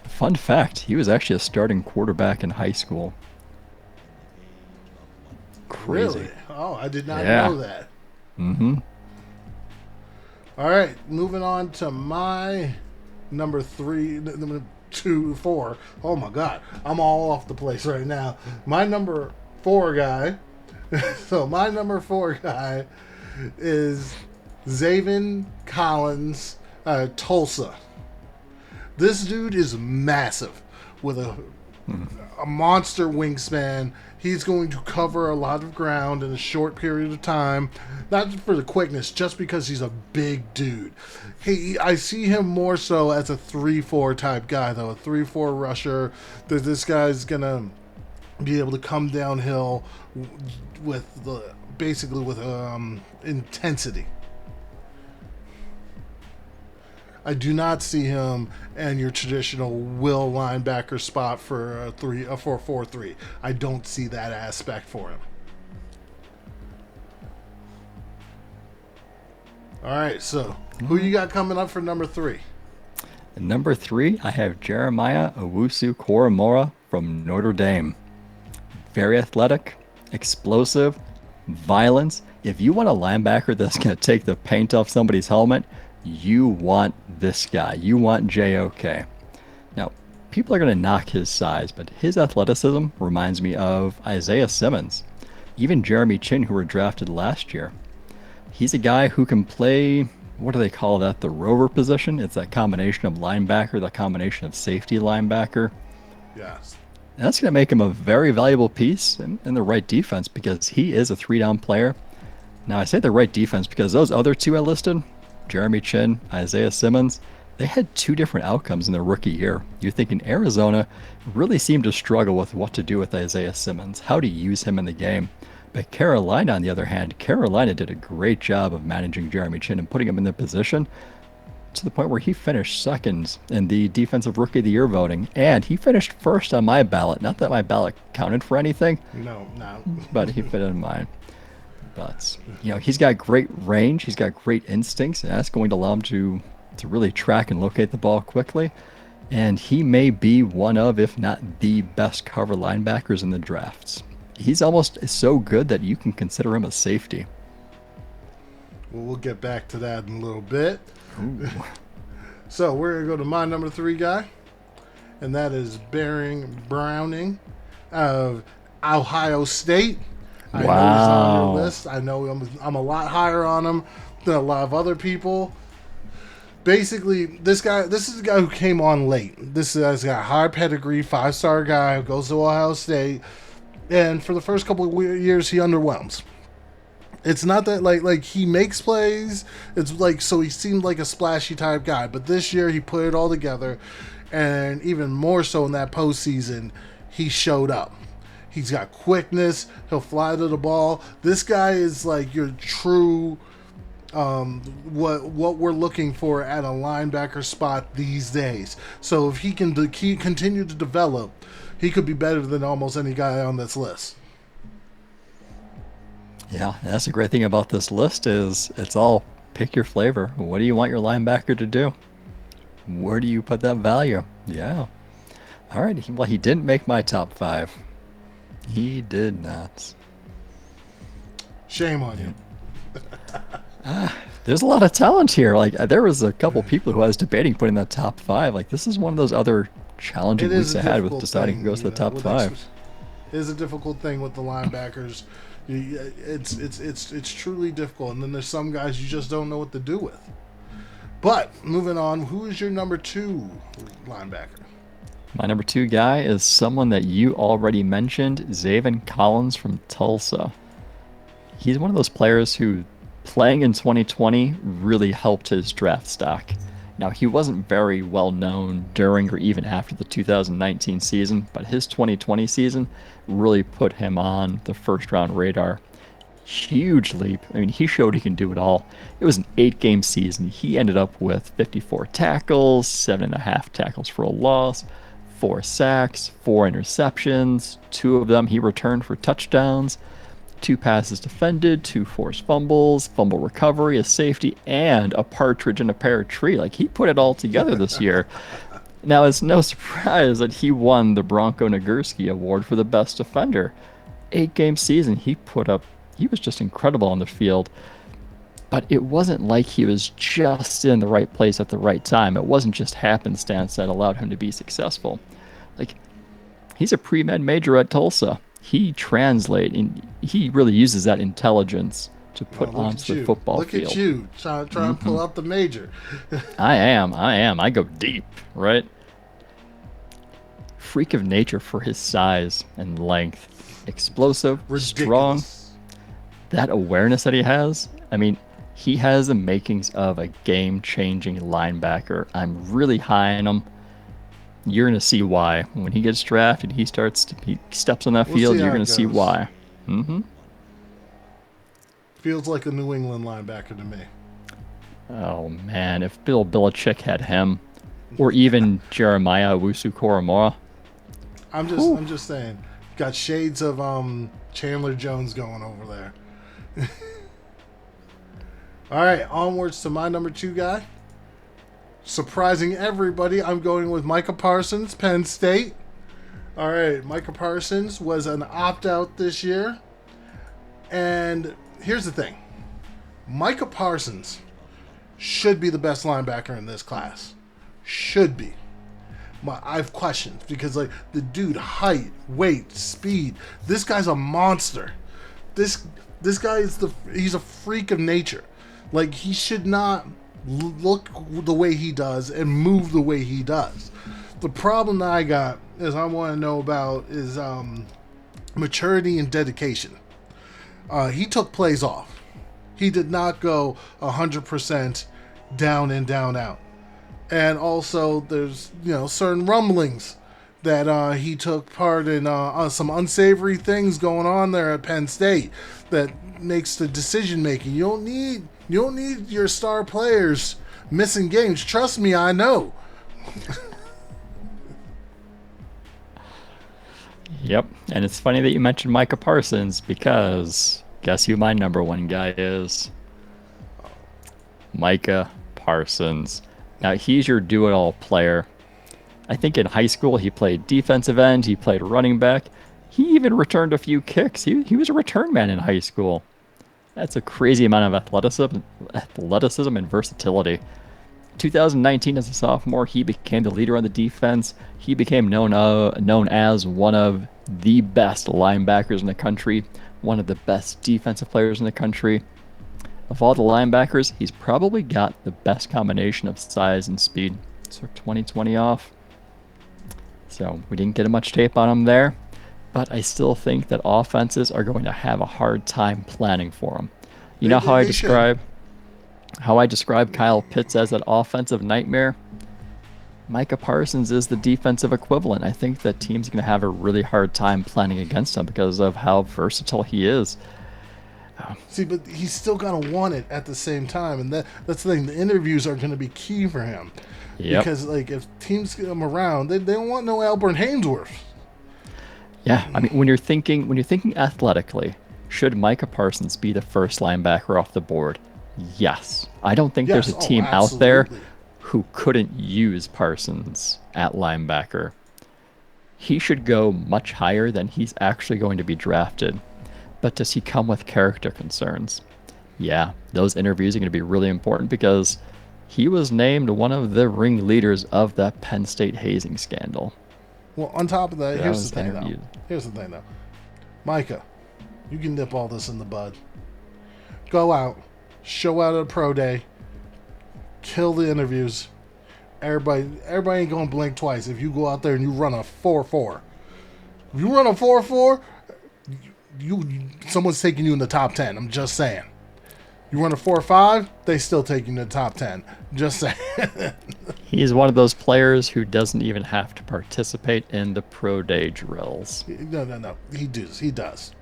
Fun fact, he was actually a starting quarterback in high school. Crazy. Really? Oh, I did not Yeah. know that. Mm-hmm. All right, moving on to my number 3, number 2, 4. Oh my God, I'm all off the place right now. My number 4 guy. So my number 4 guy is Zaven Collins, Tulsa. This dude is massive with a monster wingspan. He's going to cover a lot of ground in a short period of time. Not for the quickness, just because he's a big dude. I see him more so as a 3-4 type guy, though. A 3-4 rusher. That this guy's going to be able to come downhill with basically with intensity. I do not see him in your traditional will linebacker spot for a 4-4-3. I don't see that aspect for him. All right, so who you got coming up for number 3? At number three, I have Jeremiah Owusu Koromora from Notre Dame. very athletic, explosive, violence. If you want a linebacker that's going to take the paint off somebody's helmet, you want this guy. You want JOK. Now, people are going to knock his size, but his athleticism reminds me of Isaiah Simmons, even Jeremy Chin, who were drafted last year. He's a guy who can play, what do they call that? The rover position. It's that combination of linebacker, that combination of safety linebacker. Yes. And that's going to make him a very valuable piece in the right defense because he is a 3-down player. Now, I say the right defense because those other two I listed, Jeremy Chin, Isaiah Simmons, they had 2 different outcomes in their rookie year. You're thinking Arizona really seemed to struggle with what to do with Isaiah Simmons, how to use him in the game. But Carolina, on the other hand, Carolina did a great job of managing Jeremy Chin and putting him in the position to the point where he finished second in the Defensive Rookie of the Year voting. And he finished first on my ballot. Not that my ballot counted for anything. No. But he fit in mine. But, he's got great range. He's got great instincts. And that's going to allow him to really track and locate the ball quickly. And he may be one of, if not the best cover linebackers in the drafts. He's almost so good that you can consider him a safety. Well, we'll get back to that in a little bit. So we're going to go to my number 3 guy, and that is Browning of Ohio State. I know he's on your list. I know I'm a lot higher on him than a lot of other people. Basically, this is a guy who came on late. This guy's got high pedigree, 5-star guy who goes to Ohio State, and for the first couple of years, he underwhelms. It's not that like he makes plays. It's like, so he seemed like a splashy type guy, but this year he put it all together, and even more so in that postseason, he showed up. He's got quickness. He'll fly to the ball. This guy is like your true what we're looking for at a linebacker spot these days. So if he can continue to develop, he could be better than almost any guy on this list. Yeah, that's the great thing about this list is it's all pick your flavor. What do you want your linebacker to do? Where do you put that value? Yeah. All right. Well, he didn't make my top 5. He did not. Shame on you. There's a lot of talent here. Like there was a couple people who I was debating putting in the top 5. Like this is one of those other challenging weeks I had with deciding who goes to the top 5. It is a difficult thing with the linebackers. It's truly difficult, and then there's some guys you just don't know what to do with. But moving on, who is your number 2 linebacker? My number 2 guy is someone that you already mentioned, Zaven Collins from Tulsa. He's one of those players who, playing in 2020, really helped his draft stock. Now, he wasn't very well known during or even after the 2019 season, but his 2020 season really put him on the first-round radar. Huge leap. I mean, he showed he can do it all. It was an 8-game season. He ended up with 54 tackles, 7.5 tackles for a loss, 4 sacks, 4 interceptions. 2 of them he returned for touchdowns. 2 passes defended, 2 forced fumbles, fumble recovery, a safety, and a partridge in a pear tree. Like, he put it all together this year. Now, it's no surprise that he won the Bronco Nagurski Award for the best defender. 8-game season, he was just incredible on the field. But it wasn't like he was just in the right place at the right time. It wasn't just happenstance that allowed him to be successful. Like, he's a pre-med major at Tulsa. He he really uses that intelligence to put onto the football field. Look at you, trying to pull out the major. I am. I go deep, right? Freak of nature for his size and length. Explosive, strong. That awareness that he has, I mean, he has the makings of a game-changing linebacker. I'm really high on him. You're going to see why. When he gets drafted, he steps on that field, you're going to see why. Mm-hmm. Feels like a New England linebacker to me. Oh, man. If Bill Belichick had him, or even Jeremiah Owusu-Koramoah. I'm just saying. Got shades of Chandler Jones going over there. All right, onwards to my number 2 guy. Surprising everybody, I'm going with Micah Parsons, Penn State. All right, Micah Parsons was an opt-out this year. And here's the thing. Micah Parsons should be the best linebacker in this class. Should be. I have questions because like the dude, height, weight, speed. This guy's a monster. This guy he's a freak of nature. Like he should not look the way he does and move the way he does. The problem that I got is I want to know about is maturity and dedication. He took plays off. He did not go 100% down and down out. And also, there's certain rumblings that he took part in some unsavory things going on there at Penn State that makes the decision making. You don't need your star players missing games. Trust me, I know. Yep, and it's funny that you mentioned Micah Parsons because guess who my number one guy is? Micah Parsons. Now, he's your do-it-all player. I think in high school he played defensive end, he played running back. He even returned a few kicks. He was a return man in high school. That's a crazy amount of athleticism and versatility. 2019 as a sophomore, he became the leader on the defense. He became known as one of the best linebackers in the country, one of the best defensive players in the country. Of all the linebackers, he's probably got the best combination of size and speed. So 2020 off. So we didn't get much tape on him there, but I still think that offenses are going to have a hard time planning for him. You know how I describe Kyle Pitts as an offensive nightmare? Micah Parsons is the defensive equivalent. I think that teams are going to have a really hard time planning against him because of how versatile he is. See, but he's still going to want it at the same time, and that's the thing. The interviews are going to be key for him. Yep. Because like if teams come around, they don't want no Albert Hainsworth. Yeah, I mean when you're thinking athletically, should Micah Parsons be the first linebacker off the board? Yes. I don't think there's a team out there who couldn't use Parsons at linebacker. He should go much higher than he's actually going to be drafted. But does he come with character concerns? Yeah, those interviews are going to be really important because he was named one of the ringleaders of the Penn State hazing scandal. Well, on top of that, here's the thing though. Micah, you can nip all this in the bud. Go out, show out at a pro day, kill the interviews. Everybody ain't gonna blink twice if you go out there and you run a 4.4. If you run a 4.4, someone's taking you in the top 10. I'm just saying. You run a 4.5, they still take you in the top 10. Just saying. He's one of those players who doesn't even have to participate in the pro day drills. No. He does.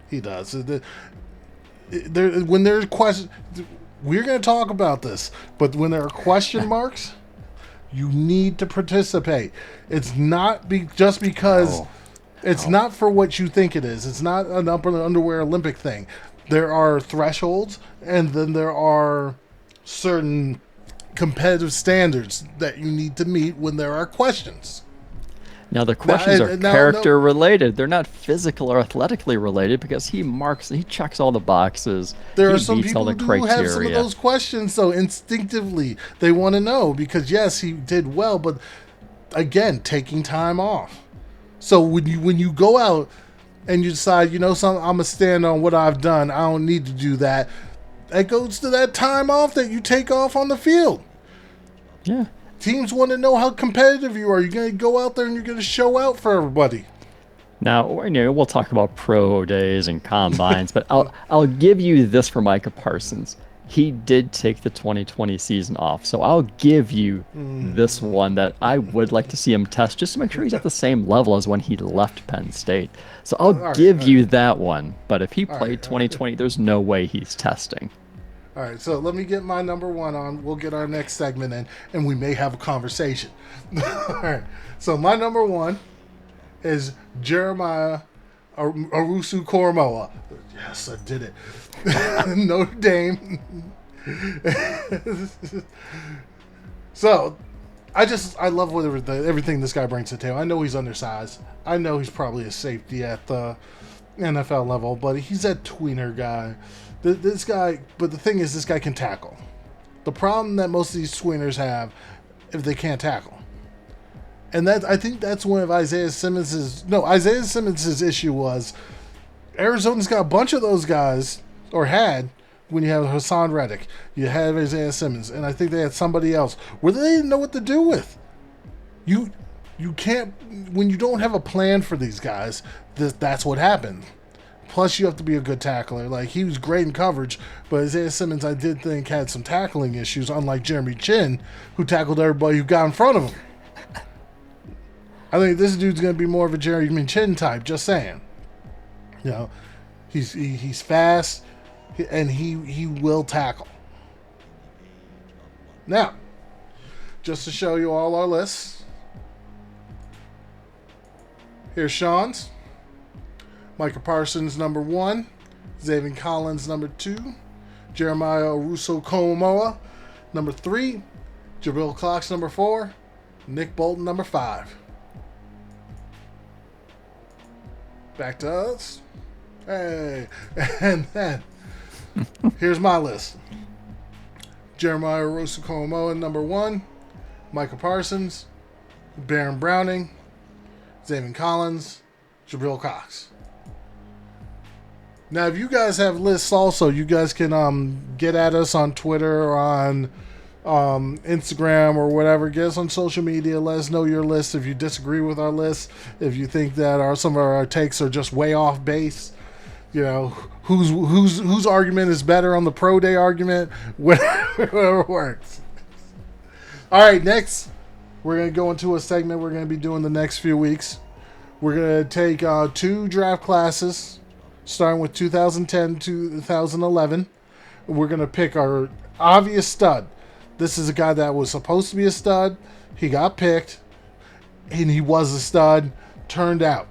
When there's questions, we're going to talk about this, but when there are question marks, you need to participate. It's not just because... It's not for what you think it is. It's not an underwear Olympic thing. There are thresholds, and then there are certain competitive standards that you need to meet when there are questions. Now the questions are character related. They're not physical or athletically related because he checks all the boxes. There are some people who do have some of those questions, so instinctively they want to know because yes, he did well, but again, taking time off. So when you go out and you decide, something, I'm gonna stand on what I've done. I don't need to do that. That goes to that time off that you take off on the field. Yeah. Teams want to know how competitive you are. You're gonna go out there and you're gonna show out for everybody. Now, we'll talk about pro days and combines, but I'll give you this for Micah Parsons. He did take the 2020 season off, so I'll give you this one that I would like to see him test just to make sure he's at the same level as when he left Penn State. So I'll give you that one, but if he played 2020, there's no way he's testing. All right, so let me get my number one on. We'll get our next segment in, and we may have a conversation. All right, so my number one is Jeremiah Owusu Koromoa. Yes, I did it. Notre Dame. So, I love everything this guy brings to the table. I know he's undersized. I know he's probably a safety at the NFL level, but he's that tweener guy. This guy, but the thing is, this guy can tackle. The problem that most of these tweeners have, if they can't tackle, and that I think that's one of Isaiah Simmons's issue was Arizona's got a bunch of those guys, or had, when you have Hassan Reddick, you have Isaiah Simmons, and I think they had somebody else where they didn't know what to do with. You can't, when you don't have a plan for these guys, that's what happened. Plus, you have to be a good tackler. Like, he was great in coverage, but Isaiah Simmons, I did think, had some tackling issues, unlike Jeremy Chin, who tackled everybody who got in front of him. I think this dude's going to be more of a Jeremy Chin type, just saying. You know, he's fast, and he will tackle. Now, just to show you all our lists, here's Sean's. Micah Parsons, number 1. Zaven Collins, number 2. Jeremiah Russo-Komoa, number 3. Jabril Cox, number 4. Nick Bolton, number 5. Back to us. Hey. And then, here's my list. Jeremiah Russo-Komoa, number 1. Micah Parsons. Baron Browning. Zaven Collins. Jabril Cox. Now, if you guys have lists also, you guys can get at us on Twitter or on Instagram or whatever. Get us on social media. Let us know your list if you disagree with our list. If you think that some of our takes are just way off base. You know, whose argument is better on the pro day argument. Whatever works. All right, next, we're going to go into a segment we're going to be doing the next few weeks. We're going to take 2 draft classes, starting with 2010 to 2011. We're going to pick our obvious stud. This is a guy that was supposed to be a stud. He got picked, and he was a stud. Turned out.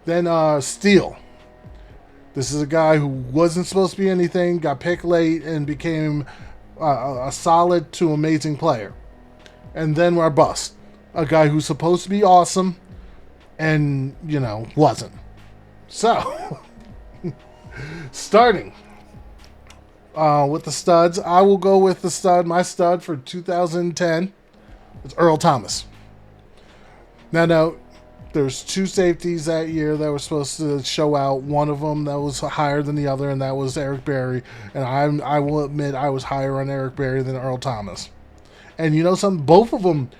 Then Steele. This is a guy who wasn't supposed to be anything, got picked late, and became a solid to amazing player. And then our bust. A guy who's supposed to be awesome, and, wasn't. So, starting with the studs, I will go with the stud. My stud for 2010 is Earl Thomas. Now, there's 2 safeties that year that were supposed to show out. One of them that was higher than the other, and that was Eric Berry. And I will admit I was higher on Eric Berry than Earl Thomas. And you know something? Both of them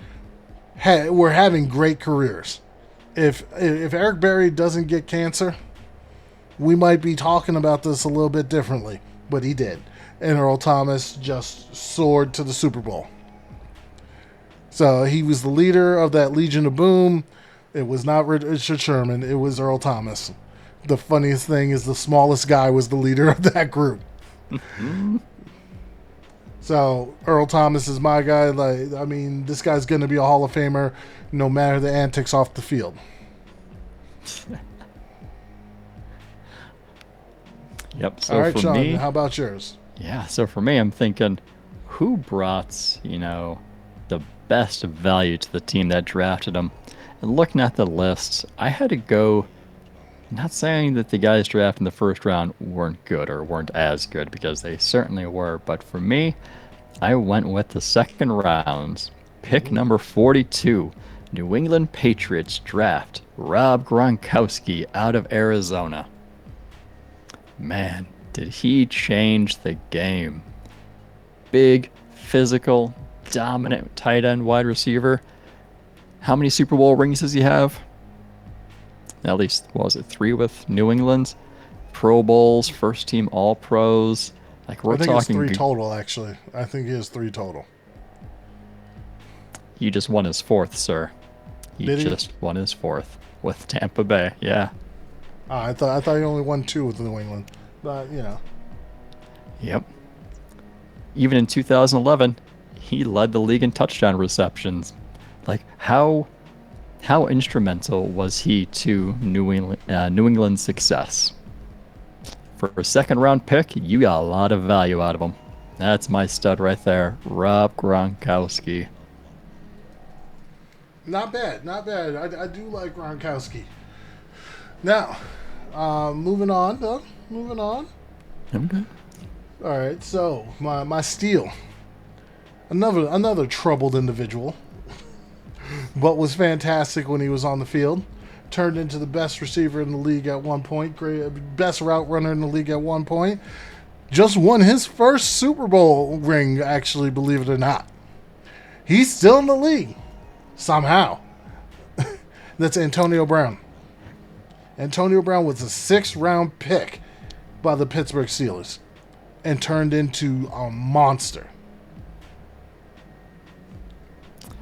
were having great careers. If Eric Berry doesn't get cancer, we might be talking about this a little bit differently. But he did. And Earl Thomas just soared to the Super Bowl. So he was the leader of that Legion of Boom. It was not Richard Sherman. It was Earl Thomas. The funniest thing is the smallest guy was the leader of that group. So Earl Thomas is my guy. This guy's going to be a Hall of Famer no matter the antics off the field. Yep. So all right, for Sean, me, how about yours? Yeah. So for me, I'm thinking, who brought the best value to the team that drafted him? And looking at the list, I had to go. Not saying that the guys drafted in the first round weren't good or weren't as good, because they certainly were. But for me, I went with the second round, pick number 42, New England Patriots draft Rob Gronkowski out of Arizona. Man, did he change the game. Big, physical, dominant tight end wide receiver. How many Super Bowl rings does he have? At least, 3 with New England? Pro Bowls, first team All Pros. We're I think talking. it's 3 total, actually. I think he has 3 total. He just won his 4th, sir. He just won his 4th with Tampa Bay. Yeah. I thought he only won 2 with New England, but Yep. Even in 2011, he led the league in touchdown receptions. How instrumental was he to New England's success? For a second round pick, you got a lot of value out of him. That's my stud right there, Rob Gronkowski. Not bad, not bad. I do like Gronkowski. Now, moving on, though. Moving on. Okay. All right, so my steal. Another troubled individual, but was fantastic when he was on the field. Turned into the best receiver in the league at one point, best route runner in the league at one point. Just won his first Super Bowl ring, actually, believe it or not. He's still in the league, somehow. That's Antonio Brown. Antonio Brown was a 6th-round pick by the Pittsburgh Steelers and turned into a monster.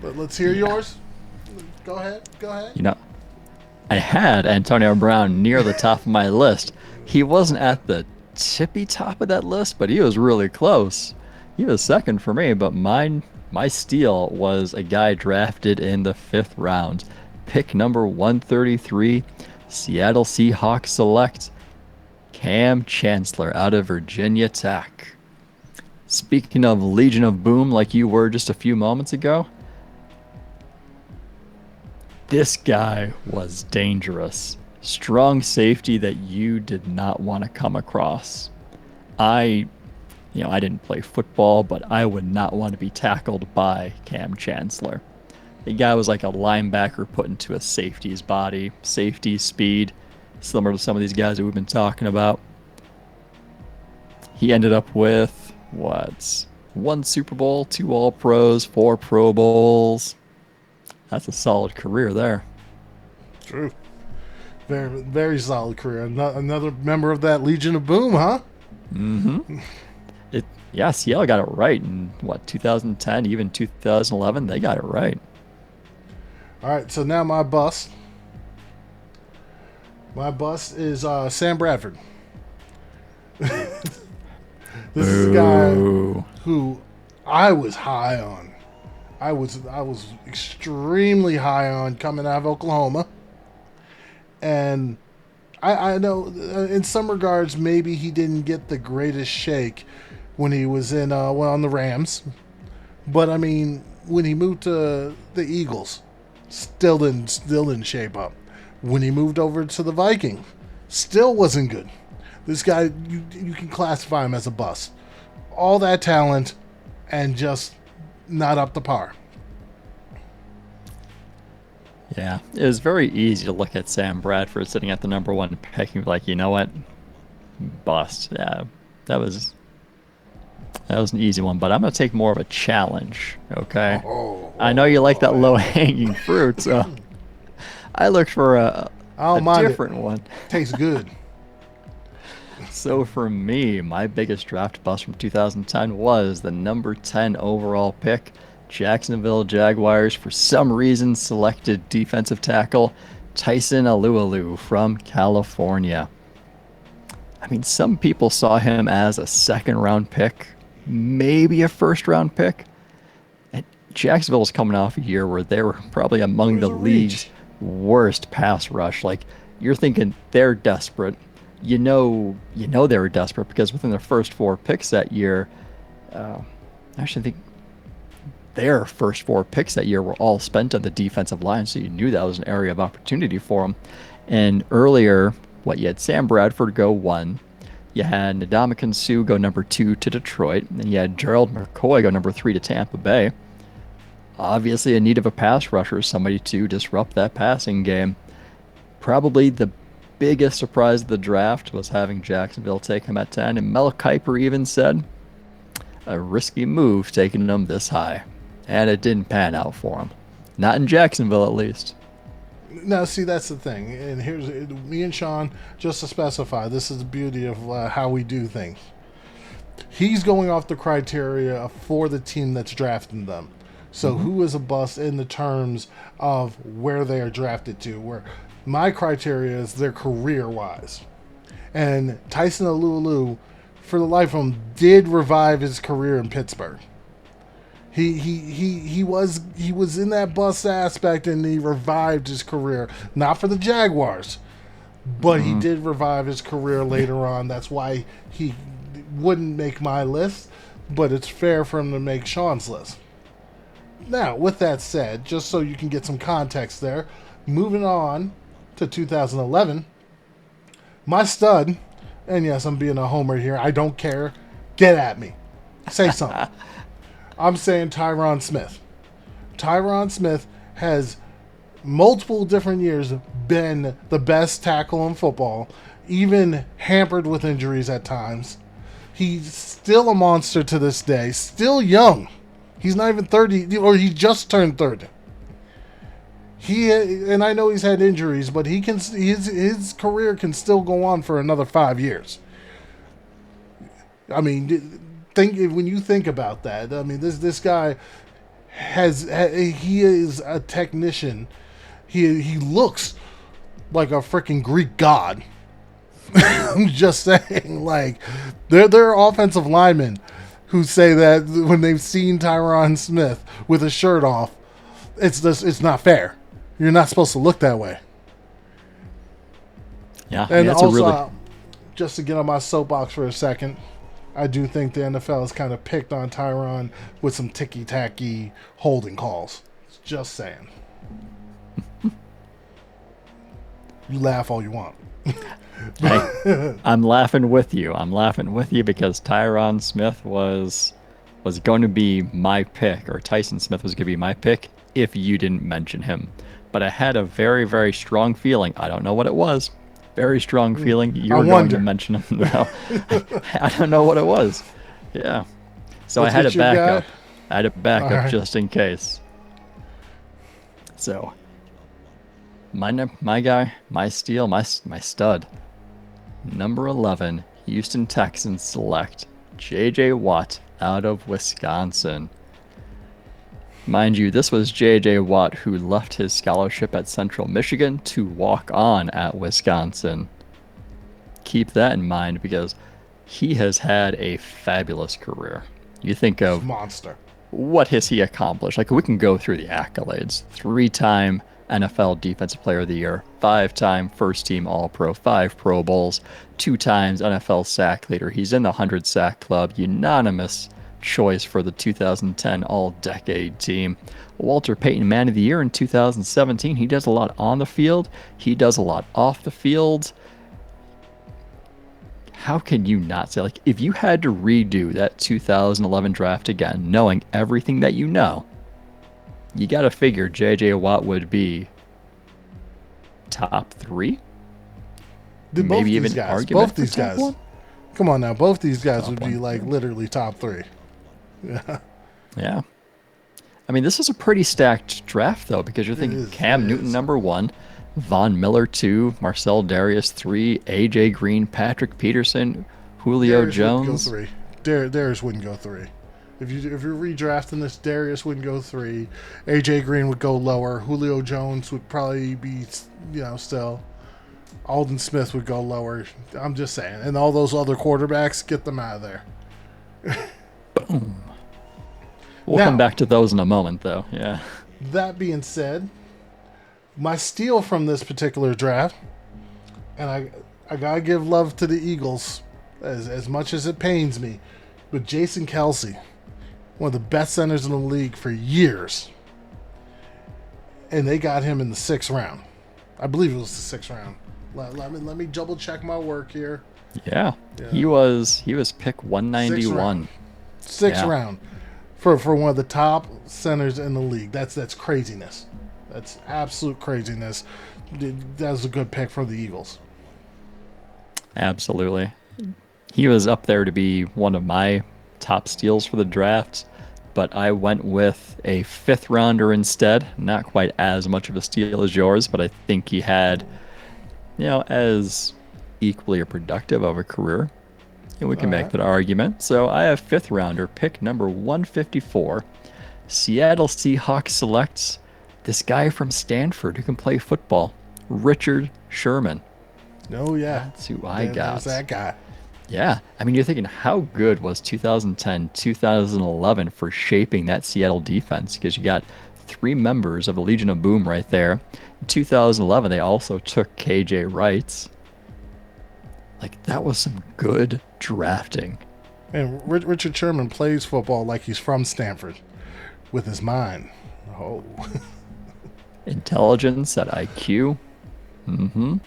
But let's hear yours. Go ahead. You know, I had Antonio Brown near the top of my list. He wasn't at the tippy top of that list, but he was really close. He was second for me, but my steal was a guy drafted in the 5th round. Pick number 133, Seattle Seahawks select Cam Chancellor out of Virginia Tech. Speaking of Legion of Boom, like you were just a few moments ago, this guy was dangerous. Strong safety that you did not want to come across. I didn't play football, but I would not want to be tackled by Cam Chancellor. The guy was like a linebacker put into a safety's body. Safety, speed, similar to some of these guys that we've been talking about. He ended up with, 1 Super Bowl, 2 All-Pros, 4 Pro Bowls. That's a solid career there. True. Very, very solid career. Another member of that Legion of Boom, huh? Mm-hmm. Seattle got it right in, 2010, even 2011, they got it right. All right, so now my bust. My bust is Sam Bradford. This is a guy who I was high on. I was extremely high on coming out of Oklahoma. And I know in some regards maybe he didn't get the greatest shake when he was on the Rams. But I mean, when he moved to the Eagles, still didn't shape up. When he moved over to the Vikings, still wasn't good. This guy, you can classify him as a bust. All that talent and just not up to par. Yeah, it was very easy to look at Sam Bradford sitting at the number 1 pick and be like, you know what? Bust. Yeah, that was an easy one, but I'm going to take more of a challenge, okay? I know you like that low-hanging fruit, so I looked for a different one. Tastes good. So for me, my biggest draft bust from 2010 was the number 10 overall pick. Jacksonville Jaguars, for some reason, selected defensive tackle Tyson Alualu from California. I mean, some people saw him as a 2nd-round pick, maybe a 1st-round pick. And Jacksonville was coming off a year where they were probably among the league's worst pass rush. Like, you're thinking they're desperate. You know they were desperate because within their first 4 picks that year, actually I think their first 4 picks that year were all spent on the defensive line, so you knew that was an area of opportunity for them. And earlier, you had Sam Bradford go 1, you had Ndamukong Suh go number 2 to Detroit, and you had Gerald McCoy go number 3 to Tampa Bay. Obviously in need of a pass rusher, somebody to disrupt that passing game. Probably the biggest surprise of the draft was having Jacksonville take him at 10, and Mel Kiper even said, a risky move taking him this high. And it didn't pan out for him. Not in Jacksonville, at least. Now, see, that's the thing. And here's me and Sean, just to specify, this is the beauty of how we do things. He's going off the criteria for the team that's drafting them. So who is a bust in the terms of where they are drafted to? Where my criteria is their career-wise. And Tyson Alualu, for the life of him, did revive his career in Pittsburgh. He was in that bust aspect, and he revived his career. Not for the Jaguars, but he did revive his career later on. That's why he wouldn't make my list, but it's fair for him to make Sean's list. Now, with that said, just so you can get some context there, moving on to 2011, my stud, and yes, I'm being a homer here. I don't care. Get at me. Say something. I'm saying Tyron Smith. Tyron Smith has multiple different years been the best tackle in football, even hampered with injuries at times. He's still a monster to this day, still young. He's not even 30, or he just turned 30. And I know he's had injuries, but his career can still go on for another 5 years. I mean, when you think about that. I mean, this guy he is a technician. He looks like a freaking Greek god. I'm just saying, like, there are offensive linemen who say that when they've seen Tyron Smith with his shirt off, it's not fair. You're not supposed to look that way. Yeah, and also, just to get on my soapbox for a second, I do think the NFL has kind of picked on Tyron with some ticky-tacky holding calls. Just saying. You laugh all you want. Hey, I'm laughing with you. I'm laughing with you because Tyron Smith was going to be my pick, or Tyson Smith was going to be my pick if you didn't mention him. But I had a very, very strong feeling. I don't know what it was. Very strong feeling you were going to mention him now. I don't know what it was. Yeah. So I had a backup. I had a backup just in case. So my guy, my steal, my stud. Number 11, Houston Texans select J.J. Watt out of Wisconsin. Mind you, this was J.J. Watt who left his scholarship at Central Michigan to walk on at Wisconsin. Keep that in mind because he has had a fabulous career. You think of monster. What has he accomplished? Like, we can go through the accolades. 3-time NFL Defensive Player of the Year, 5-time first-team All-Pro, 5 Pro Bowls, 2 times NFL sack leader. He's in the 100 sack club, unanimous choice for the 2010 All-Decade team. Walter Payton Man of the Year in 2017. He does a lot on the field. He does a lot off the field. How can you not say, like, if you had to redo that 2011 draft again, knowing everything that you know, you got to figure J.J. Watt would be top 3? Maybe even argument both these guys. One? Come on now, both these guys would be like literally top 3. Yeah. Yeah. I mean, this is a pretty stacked draft though, because you're thinking Cam Newton number 1, Von Miller 2, Marcel Darius 3, A.J. Green, Patrick Peterson, Julio Darius Jones. Wouldn't go 3. Darius wouldn't go 3. If you're redrafting this, Darius wouldn't go 3. A.J. Green would go lower. Julio Jones would probably be, still. Alden Smith would go lower. I'm just saying. And all those other quarterbacks, get them out of there. Boom. We'll come back to those in a moment, though. Yeah. That being said, my steal from this particular draft, and I gotta give love to the Eagles as much as it pains me, but Jason Kelce, one of the best centers in the league for years, and they got him in the 6th round. I believe it was the 6th round. Let me double check my work here. Yeah. He was pick 191. 6th round for one of the top centers in the league. That's craziness. That's absolute craziness. That was a good pick for the Eagles. Absolutely. He was up there to be one of my top steals for the draft, but I went with a 5th rounder instead. Not quite as much of a steal as yours, but I think he had, as equally a productive of a career. And we can make that argument. So I have 5th rounder, pick number 154. Seattle Seahawks selects this guy from Stanford who can play football, Richard Sherman. Oh, yeah. That's who I got. There's that guy. Yeah. I mean, you're thinking, how good was 2010, 2011 for shaping that Seattle defense? Because you got 3 members of the Legion of Boom right there. In 2011, they also took KJ Wright. Like, that was some good drafting. And Richard Sherman plays football like he's from Stanford. with his mind. Oh. Intelligence at IQ. Mm-hmm. All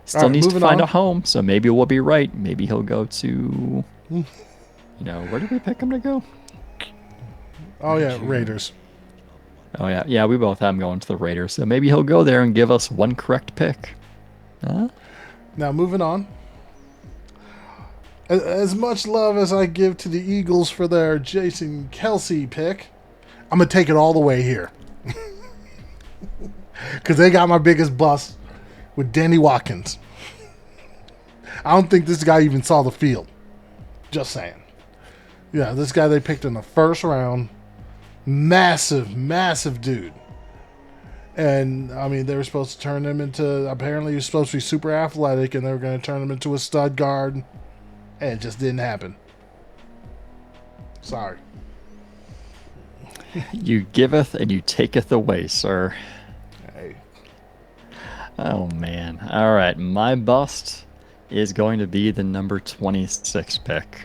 Still right, needs to moving find on. a home, so maybe we'll be right. Maybe he'll go to, where did we pick him to go? Oh yeah, Raiders. Oh yeah, yeah, we both have him going to the Raiders, so maybe he'll go there and give us one correct pick. Huh? Now moving on. As much love as I give to the Eagles for their Jason Kelsey pick, I'm gonna take it all the way here because they got my biggest bust with Danny Watkins. I don't think this guy even saw the field. Just saying. Yeah, this guy they picked in the first round, massive, massive dude. And I mean, they were supposed to turn him into. Apparently, he was supposed to be super athletic, and they were going to turn him into a stud guard, and it just didn't happen. Sorry. You giveth and you taketh away, sir. Hey. Oh man. All right, my bust is going to be the number 26 pick.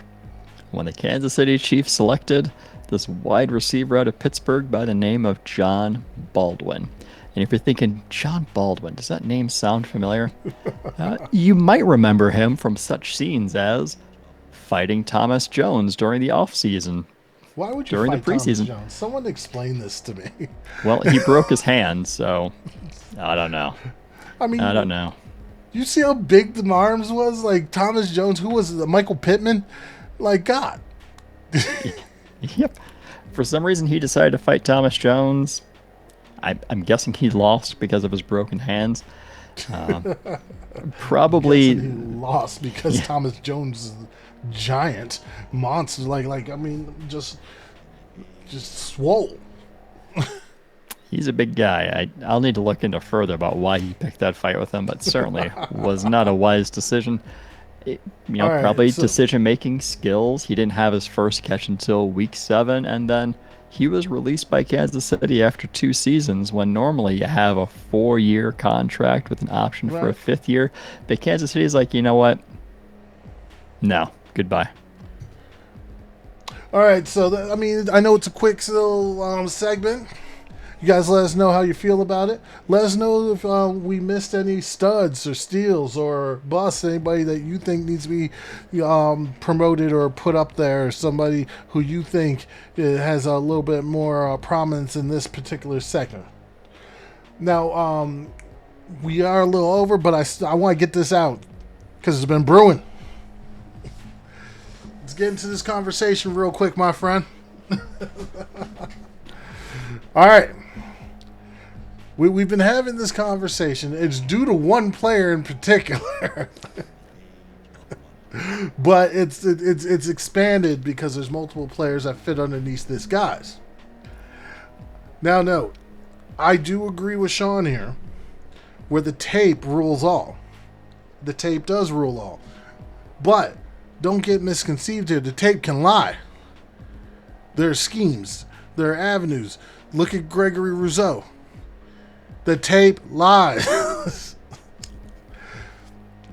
When the Kansas City Chiefs selected this wide receiver out of Pittsburgh by the name of John Baldwin. And if you're thinking, John Baldwin, does that name sound familiar? You might remember him from such scenes as fighting Thomas Jones during the offseason, Why would you during the fight Thomas preseason. Jones? Someone explain this to me. Well, he broke his hand, so I don't know. I mean, I don't know. you see how big the arms was? Like Thomas Jones, who was it? Michael Pittman? Like God. Yep. For some reason, he decided to fight Thomas Jones. I'm guessing he lost because of his broken hands. Probably. He lost because Thomas Jones is a giant monster. Like I mean, just swole. He's a big guy. I'll need to look into further about why he picked that fight with him, but certainly was not a wise decision. All right, Probably so- decision-making skills. He didn't have his first catch until week 7, and then he was released by Kansas City after 2 seasons when normally you have a 4-year contract with an option for a Right. 5th year. But Kansas City's like, you know what? No, goodbye. All right, so I mean, I know it's a quick little segment. You guys let us know how you feel about it. Let us know if we missed any studs or steals or busts, anybody that you think needs to be promoted or put up there, or somebody who you think has a little bit more prominence in this particular segment. Now, we are a little over, but I want to get this out because it's been brewing. Let's get into this conversation real quick, my friend. All right. We've been having this conversation. It's due to one player in particular. But it's expanded because there's multiple players that fit underneath this guys. Now, note, I do agree with Sean here, where the tape rules all. The tape does rule all. But don't get misconceived here. The tape can lie. There are schemes. There are avenues. Look at Gregory Rousseau. The tape lies.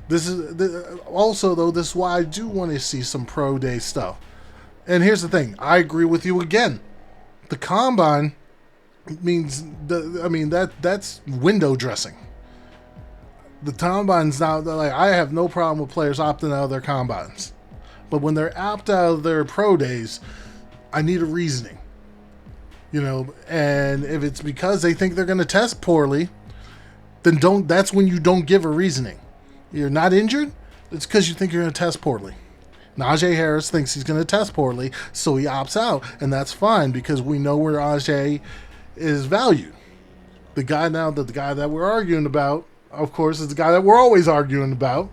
This is also, though, this is why I do want to see some pro day stuff. And here's the thing. I agree with you again. The combine means, that's window dressing. The combine's not, like, I have no problem with players opting out of their combines. But when they're opt out of their pro days, I need a reasoning. And if it's because they think they're going to test poorly, then that's when you don't give a reasoning. You're not injured, it's because you think you're going to test poorly. Najee Harris thinks he's going to test poorly, so he opts out, and that's fine because we know where Najee is valued. The guy that we're arguing about, of course, is the guy that we're always arguing about,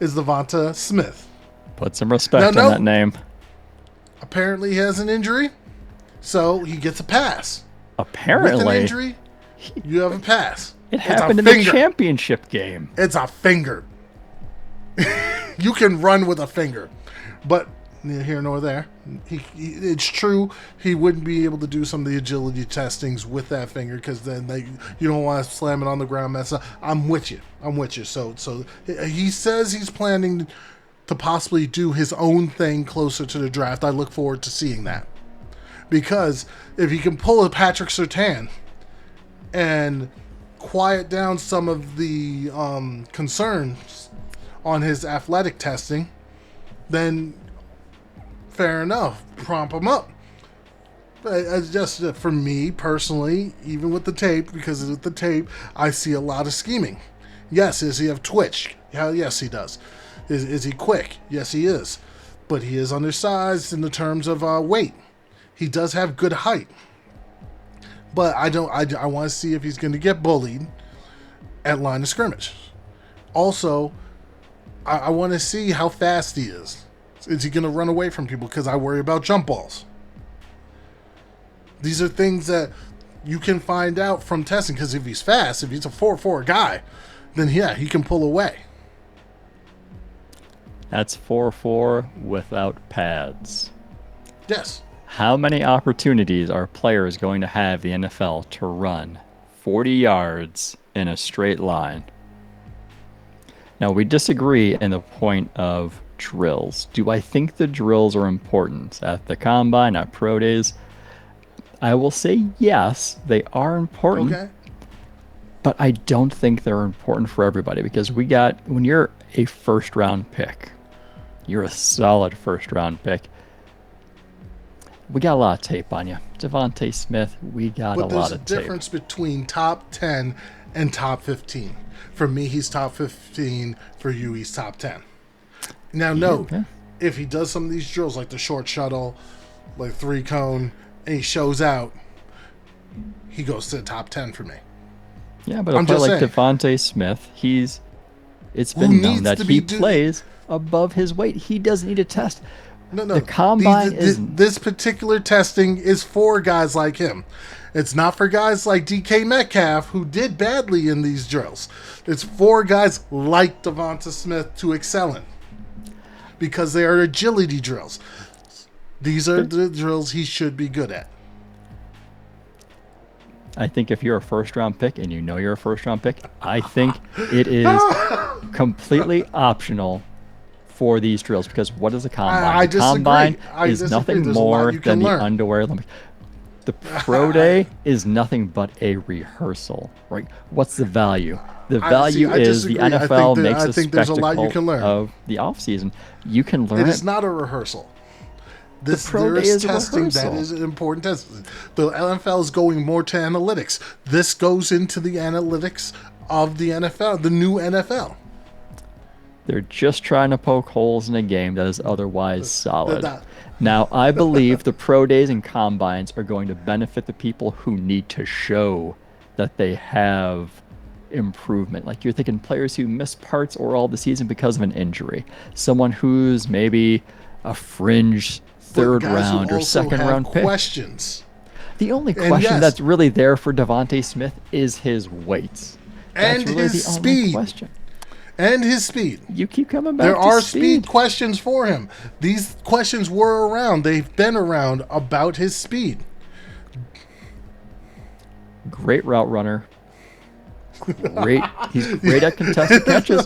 is Devonta Smith. Put some respect on that name. Apparently he has an injury. So he gets a pass. Apparently. With an injury, you have a pass. It happened in the championship game. It's a finger. You can run with a finger. But neither here nor there. It's true he wouldn't be able to do some of the agility testings with that finger because then you don't want to slam it on the ground. Mess up. I'm with you. So he says he's planning to possibly do his own thing closer to the draft. I look forward to seeing that. Because if he can pull a Patrick Surtain and quiet down some of the concerns on his athletic testing, then fair enough, prompt him up. But just for me personally, even with the tape, because with the tape, I see a lot of scheming. Yes, does he have twitch? Hell yes, he does. Is he quick? Yes, he is. But he is undersized in the terms of weight. He does have good height. But I want to see if he's going to get bullied at line of scrimmage. Also, I want to see how fast he is. Is he going to run away from people? Because I worry about jump balls. These are things that you can find out from testing. Because if he's fast, if he's a 4.4 guy, then yeah, he can pull away. That's 4.4 without pads. Yes. How many opportunities are players going to have the NFL to run 40 yards in a straight line? Now, we disagree in the point of drills. Do I think the drills are important at the combine, at pro days? I will say yes, they are important. Okay. But I don't think they're important for everybody, because when you're a first round pick, you're a solid first round pick. We got a lot of tape on you. Devontae Smith, we got a lot of tape. But there's a difference between top 10 and top 15. For me, he's top 15. For you, he's top 10. Now, note, if he does some of these drills, like the short shuttle, like 3-cone, and he shows out, he goes to the top 10 for me. Yeah, but a player like Devontae Smith, it's been known that he plays above his weight. He doesn't need a test. No. The combine this particular testing is for guys like him. It's not for guys like DK Metcalf, who did badly in these drills. It's for guys like Devonta Smith to excel in, because they are agility drills. These are the drills he should be good at. I think if you're a first-round pick and you know you're a first-round pick, I think it is completely optional for these drills, because what is a combine? The combine is nothing more than the underwear Olympics. The pro day is nothing but a rehearsal, right? What's the value? The value is the NFL makes a spectacle of the offseason. You can learn it. It is not a rehearsal. There is testing that is important testing. The NFL is going more to analytics. This goes into the analytics of the NFL, the new NFL. They're just trying to poke holes in a game that is otherwise solid. Now, I believe the pro days and combines are going to benefit the people who need to show that they have improvement. Like, you're thinking players who miss parts or all the season because of an injury. Someone who's maybe a fringe third round or second round pick. Questions. The only question that's really there for Devontae Smith is his weight. And really his speed. Question. And his speed. You keep coming back to speed. There are speed questions for him. These questions were around. They've been around about his speed. Great route runner. He's great at contested catches.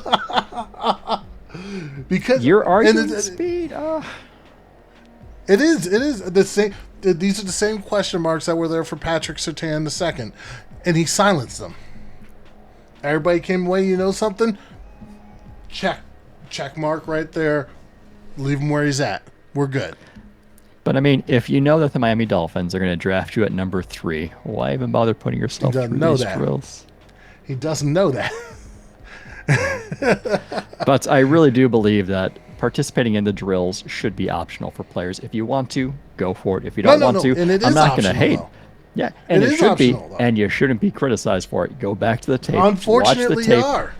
Because you're arguing speed. It is the same. These are the same question marks that were there for Patrick Surtain II, and he silenced them. Everybody came away. You know something? Check mark right there. Leave him where he's at. We're good. But I mean, if you know that the Miami Dolphins are going to draft you at number 3, why even bother putting yourself through these drills? He doesn't know that. But I really do believe that participating in the drills should be optional for players. If you want to, go for it. If you don't want to, I'm not going to hate. Yeah, and it should be, and you shouldn't be criticized for it. Go back to the tape. Unfortunately, watch the tape. You are.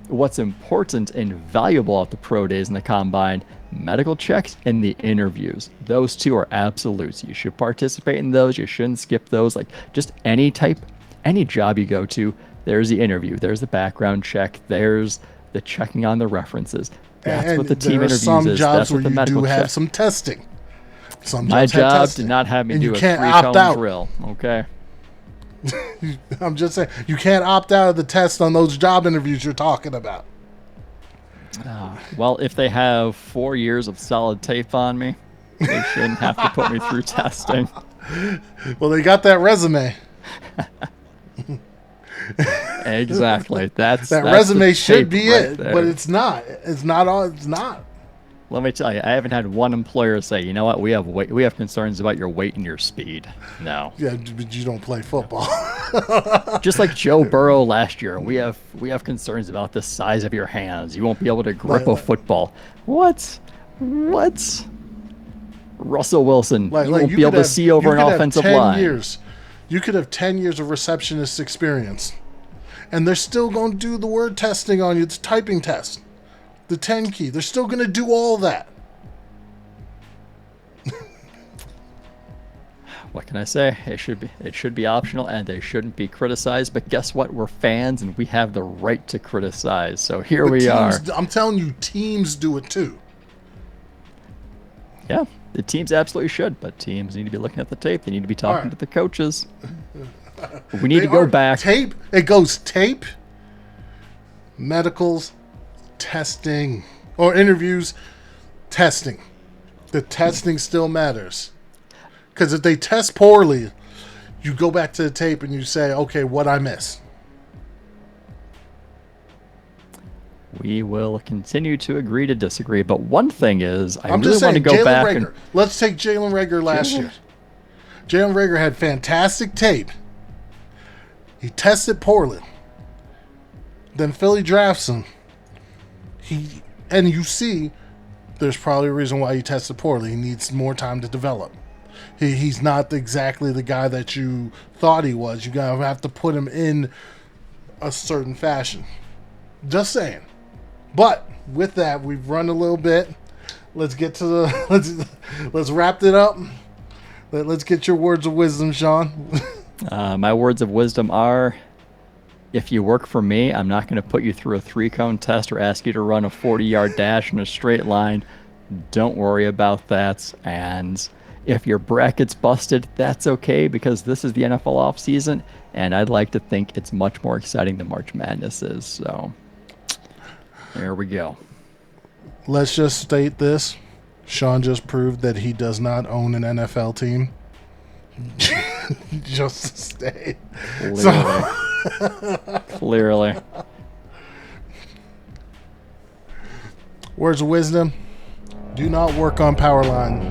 What's important and valuable at the pro days and the combine, medical checks and the interviews. Those two are absolutes. You should participate in those. You shouldn't skip those. Like, just any job you go to, there's the interview, there's the background check, there's the checking on the references. That's what the team interviews is. Some jobs where you do have some testing. My job did not have me do a 3-cone drill. Okay. I'm just saying, you can't opt out of the test on those job interviews you're talking about. Well, if they have 4 years of solid tape on me, They shouldn't have to put me through testing. Well, they got that resume. Exactly. That's That the resume should tape be right it, there. but it's not. It's not all. It's not. Let me tell you, I haven't had one employer say, you know what, we have concerns about your weight and your speed. No. Yeah, but you don't play football. Just like Joe Burrow last year, we have concerns about the size of your hands. You won't be able to grip a football. What? Russell Wilson, you won't be able to see over an offensive line. You could have 10 years of receptionist experience, and they're still going to do the word testing on you, the typing test, the 10 key. They're still going to do all that. What can I say? It should be optional, and they shouldn't be criticized. But guess what? We're fans, and we have the right to criticize. So here we are. I'm telling you, teams do it too. Yeah, the teams absolutely should, but teams need to be looking at the tape. They need to be talking to the coaches. We need to go back. Tape. It goes tape, medicals, testing, or interviews, testing. The testing still matters. Because if they test poorly, you go back to the tape and you say, okay, what I miss? We will continue to agree to disagree, but one thing is, I I'm really just want to saying, go Jalen back Reagor. Let's take Jalen Reagor last year. Jalen Reagor had fantastic tape. He tested poorly. Then Philly drafts him. And you see, there's probably a reason why he tested poorly. He needs more time to develop. He's not exactly the guy that you thought he was. You gotta have to put him in a certain fashion. Just saying. But with that, we've run a little bit. Let's get to the let's wrap it up. Let's get your words of wisdom, Sean. My words of wisdom are, if you work for me, I'm not going to put you through a 3-cone test or ask you to run a 40-yard dash in a straight line. Don't worry about that. And if your bracket's busted, that's okay, because this is the NFL offseason, and I'd like to think it's much more exciting than March Madness is. So there we go. Let's just state this. Sean just proved that he does not own an NFL team. Just to stay. Clearly. Words of wisdom. Do not work on power line.